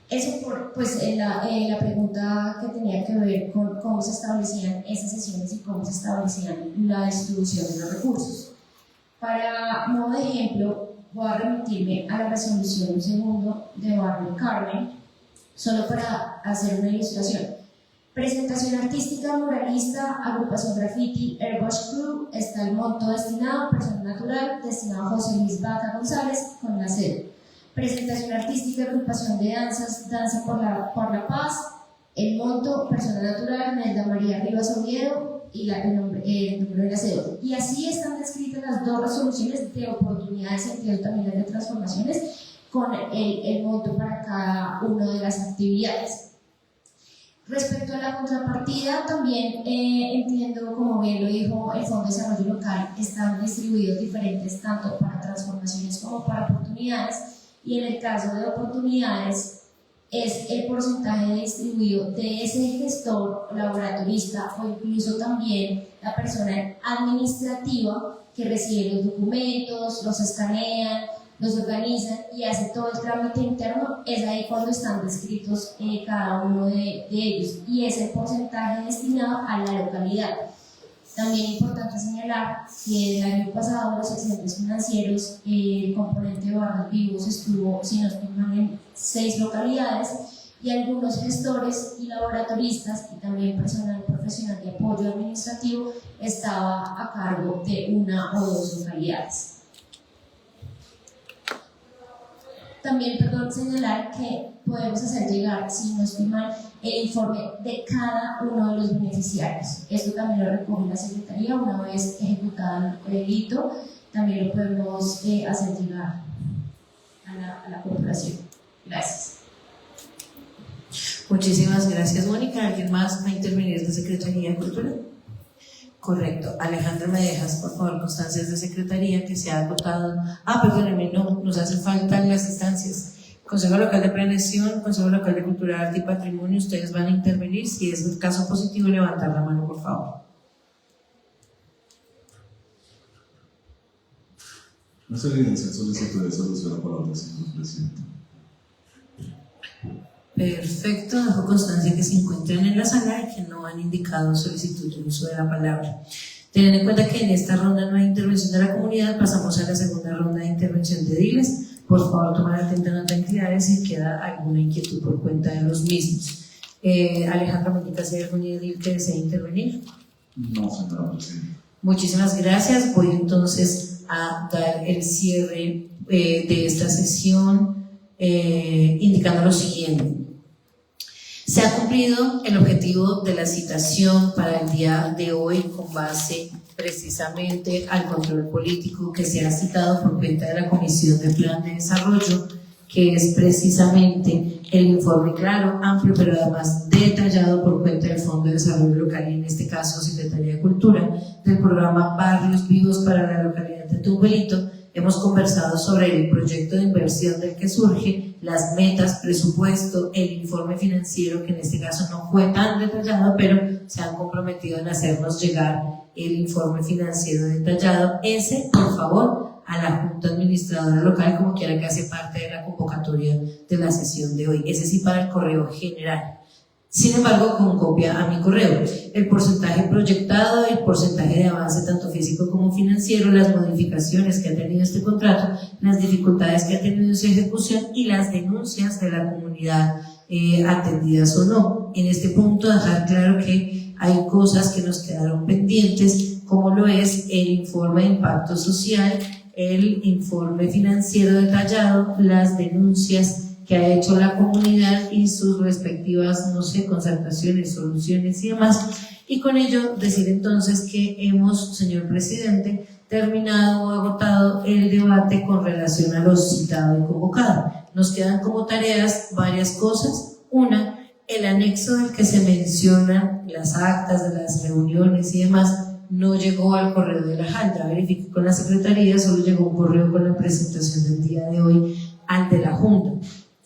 Eso por la pregunta que tenía que ver con cómo se establecían esas sesiones y cómo se establecían la distribución de los recursos. Para modo de ejemplo, voy a remitirme a la resolución segundo de Barrio Carmen, solo para hacer una ilustración. Presentación artística, muralista, agrupación graffiti, Airbrush Crew, está el monto destinado, persona natural, destinado a José Luis Vaca González, con la sede. Presentación artística, agrupación de danzas, Danza por la Paz, El monto, persona natural, Nelda María Rivas Oviedo, y el número de la cédula. Y así están descritas las dos resoluciones de oportunidades, sentido también de transformaciones, con el monto para cada una de las actividades. Respecto a la contrapartida, también entiendo, como bien lo dijo el Fondo de Desarrollo Local, están distribuidos diferentes tanto para transformaciones como para oportunidades, y en el caso de oportunidades es el porcentaje distribuido de ese gestor, laboratorista o incluso también la persona administrativa que recibe los documentos, los escanean, los organizan y hace todo el trámite interno. Es ahí cuando están descritos cada uno de ellos, y es el porcentaje destinado a la localidad. También es importante señalar que el año pasado los excedentes financieros, el componente de barrios vivos estuvo, si no estoy mal, en 6 localidades, y algunos gestores y laboratoristas y también personal profesional de apoyo administrativo estaba a cargo de 1 o 2 localidades. También, señalar que podemos hacer llegar, si no estoy mal, el informe de cada uno de los beneficiarios. Esto también lo recoge la Secretaría una vez ejecutado el delito. También lo podemos hacer llegar a la corporación. Gracias. Muchísimas gracias, Mónica. ¿Alguien más va a intervenir de Secretaría de Cultura? Correcto. Alejandra, ¿me dejas, por favor, constancias de Secretaría que se ha agotado? Perdónenme, no, nos hacen falta las instancias. Consejo Local de Planeación, Consejo Local de Cultura, Arte y Patrimonio, ustedes van a intervenir. Si es el caso positivo, levantar la mano, por favor. No se evidencian solicitudes de uso de la palabra, señor presidente. Perfecto, dejo constancia que se encuentran en la sala y que no han indicado solicitud de uso de la palabra. Teniendo en cuenta que en esta ronda no hay intervención de la comunidad, pasamos a la segunda ronda de intervención de ediles. Por favor, tomar atenta nota de entidades si queda alguna inquietud por cuenta de los mismos. Alejandra, ¿me indica si hay algún edil que desee intervenir? No, señora presidenta. Muchísimas gracias. Voy entonces a dar el cierre de esta sesión indicando lo siguiente. Se ha cumplido el objetivo de la citación para el día de hoy con base precisamente al control político que se ha citado por cuenta de la Comisión de Plan de Desarrollo, que es precisamente el informe claro, amplio, pero además detallado por cuenta del Fondo de Desarrollo Local y en este caso Secretaría de Cultura, del programa Barrios Vivos para la localidad de Tumberito. Hemos conversado sobre el proyecto de inversión del que surge, las metas, presupuesto, el informe financiero, que en este caso no fue tan detallado, pero se han comprometido en hacernos llegar el informe financiero detallado. Ese, por favor, a la Junta Administradora Local, como quiera, que hace parte de la convocatoria de la sesión de hoy. Ese sí para el correo general. Sin embargo, con copia a mi correo, el porcentaje proyectado, el porcentaje de avance tanto físico como financiero, las modificaciones que ha tenido este contrato, las dificultades que ha tenido en su ejecución y las denuncias de la comunidad atendidas o no. En este punto, dejar claro que hay cosas que nos quedaron pendientes, como lo es el informe de impacto social, el informe financiero detallado, las denuncias que ha hecho la comunidad y sus respectivas, concertaciones, soluciones y demás. Y con ello decir entonces que hemos, señor presidente, terminado o agotado el debate con relación a lo citado y convocado. Nos quedan como tareas varias cosas. Una, el anexo del que se mencionan las actas de las reuniones y demás no llegó al correo de la JAL. Ya verifiqué con la Secretaría, solo llegó un correo con la presentación del día de hoy al de la Junta.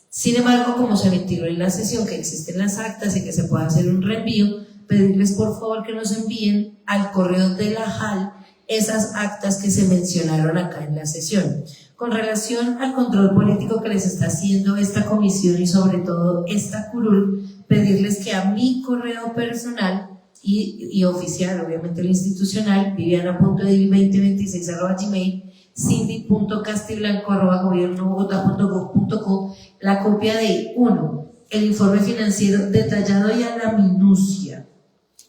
Sin embargo, como se ventiló en la sesión que existen las actas y que se puede hacer un reenvío, pedirles por favor que nos envíen al correo de la JAL esas actas que se mencionaron acá en la sesión. Con relación al control político que les está haciendo esta comisión y sobre todo esta curul, pedirles que a mi correo personal y oficial, obviamente el institucional, viviana.edivi2026@gmail, cindy.castiblanco@gobiernobogotá.gov.co, la copia de 1, el informe financiero detallado y a la minucia,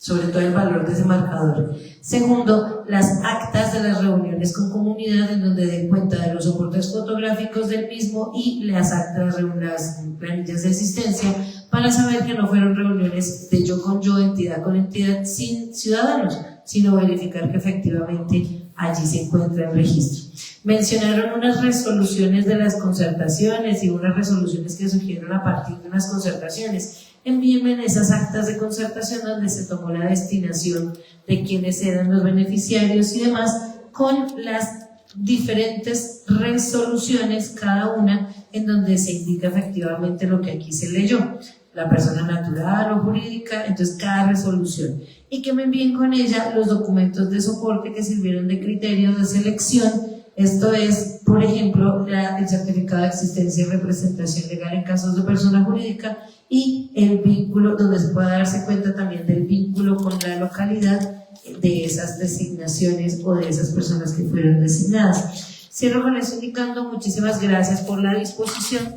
sobre todo el valor de ese marcador. Segundo, las actas de las reuniones con comunidad, en donde den cuenta de los soportes fotográficos del mismo y las actas, las planillas de asistencia, para saber que no fueron reuniones de yo con yo, entidad con entidad, sin ciudadanos, sino verificar que efectivamente allí se encuentra el registro. Mencionaron unas resoluciones de las concertaciones y unas resoluciones que surgieron a partir de unas concertaciones. Envíenme esas actas de concertación donde se tomó la destinación de quienes eran los beneficiarios y demás, con las diferentes resoluciones, cada una en donde se indica efectivamente lo que aquí se leyó, la persona natural o jurídica, entonces cada resolución, y que me envíen con ella los documentos de soporte que sirvieron de criterio de selección. Esto es, por ejemplo, el certificado de existencia y representación legal en casos de persona jurídica y el vínculo, donde se pueda darse cuenta también del vínculo con la localidad de esas designaciones o de esas personas que fueron designadas. Cierro con eso indicando muchísimas gracias por la disposición,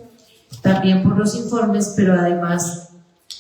también por los informes, pero además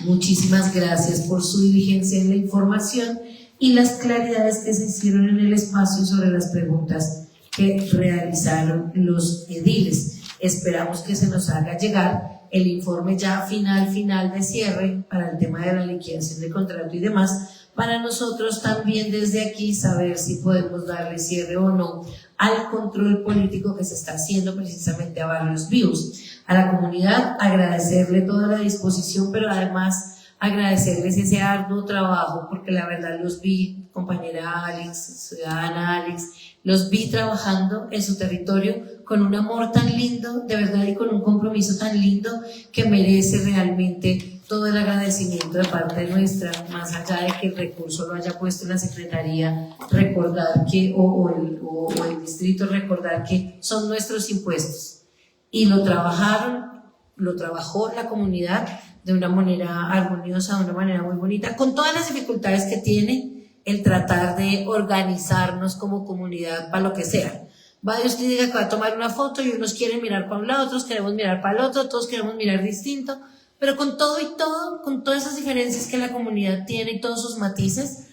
muchísimas gracias por su diligencia en la información y las claridades que se hicieron en el espacio sobre las preguntas que realizaron los ediles. Esperamos que se nos haga llegar el informe ya final de cierre para el tema de la liquidación de contrato y demás, para nosotros también desde aquí saber si podemos darle cierre o no al control político que se está haciendo precisamente a Barrios Vivos. A la comunidad agradecerle toda la disposición, pero además agradecerles ese arduo trabajo, porque la verdad los vi, compañera Alex, ciudadana Alex, los vi trabajando en su territorio con un amor tan lindo, de verdad, y con un compromiso tan lindo que merece realmente todo el agradecimiento de parte nuestra, más allá de que el recurso lo haya puesto en la Secretaría, recordar que, o el distrito, recordar que son nuestros impuestos, y lo trabajó la comunidad de una manera armoniosa, de una manera muy bonita, con todas las dificultades que tiene el tratar de organizarnos como comunidad para lo que sea. Vaya usted y diga que va a tomar una foto y unos quieren mirar para un lado, otros queremos mirar para el otro, todos queremos mirar distinto, pero con todo y todo, con todas esas diferencias que la comunidad tiene y todos sus matices,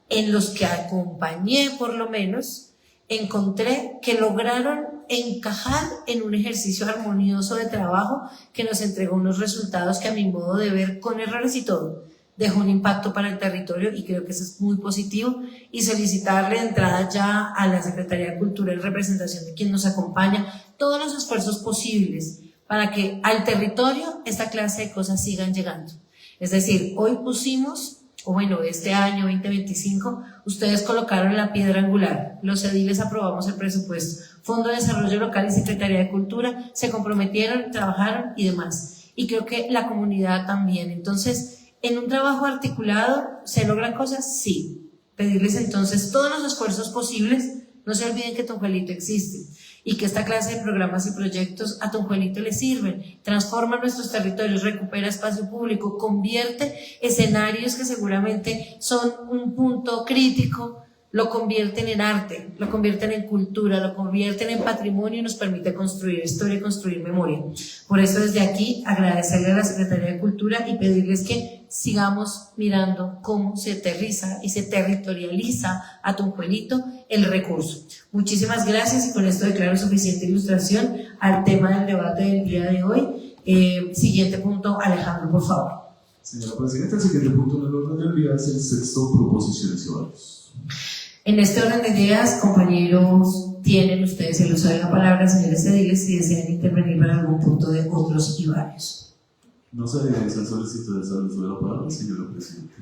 en los que acompañé por lo menos, encontré que lograron encajar en un ejercicio armonioso de trabajo que nos entregó unos resultados que, a mi modo de ver, con errores y todo, dejó un impacto para el territorio, y creo que eso es muy positivo. Y solicitarle de entrada ya a la Secretaría de Cultura y representación de quien nos acompaña todos los esfuerzos posibles para que al territorio esta clase de cosas sigan llegando. Es decir, hoy pusimos, o bueno, este año 2025, ustedes colocaron la piedra angular, los ediles aprobamos el presupuesto, Fondo de Desarrollo Local y Secretaría de Cultura se comprometieron, trabajaron y demás, y creo que la comunidad también. Entonces, en un trabajo articulado, ¿se logran cosas? Sí. Pedirles entonces todos los esfuerzos posibles. No se olviden que Tunjuelito existe y que esta clase de programas y proyectos a Tunjuelito le sirven, transforma nuestros territorios, recupera espacio público, convierte escenarios que seguramente son un punto crítico, lo convierten en arte, lo convierten en cultura, lo convierten en patrimonio y nos permite construir historia y construir memoria. Por eso desde aquí agradecerle a la Secretaría de Cultura y pedirles que sigamos mirando cómo se aterriza y se territorializa a Tunjuelito el recurso. Muchísimas gracias, y con esto declaro suficiente ilustración al tema del debate del día de hoy. Siguiente punto, Alejandro, por favor. Señora Presidenta, el siguiente punto en el orden del día es el sexto, proposiciones y varios. En este orden de ideas, compañeros, tienen ustedes el uso de la palabra, señores ediles, si desean intervenir para algún punto de otros y varios. No se realiza solicitudes al uso de la palabra, señora Presidenta.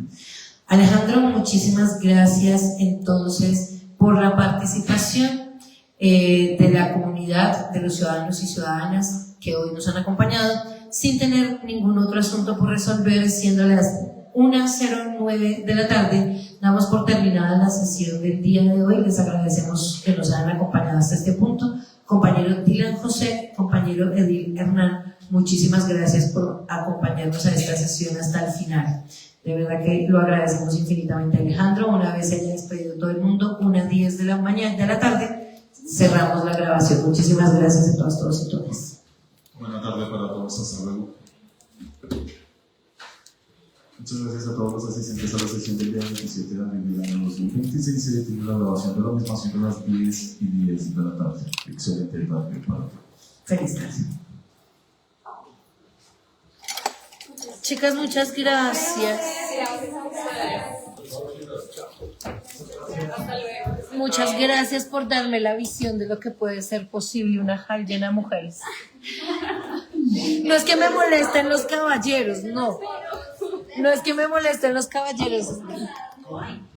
Alejandro, muchísimas gracias entonces por la participación de la comunidad, de los ciudadanos y ciudadanas que hoy nos han acompañado, sin tener ningún otro asunto por resolver, siendo las 1:09 de la tarde. Damos por terminada la sesión del día de hoy. Les agradecemos que nos hayan acompañado hasta este punto. Compañero Dylan José, compañero Edil Hernán, muchísimas gracias por acompañarnos a esta sesión hasta el final. De verdad que lo agradecemos infinitamente, Alejandro. Una vez se haya despedido todo el mundo, 1:10 de la tarde, cerramos la grabación. Muchísimas gracias a todos y todas. Buenas tardes para todos, hasta luego. Muchas gracias a todos los asistentes a la sesión del día 27 de abril del año 2026. Se detiene la grabación de la misma siendo las 10:10 de la tarde. Excelente tarde para todos. Feliz tarde. Chicas, muchas gracias. Muchas gracias por darme la visión de lo que puede ser posible una hall llena de mujeres. No es que me molesten los caballeros, no. No es que me molesten los caballeros.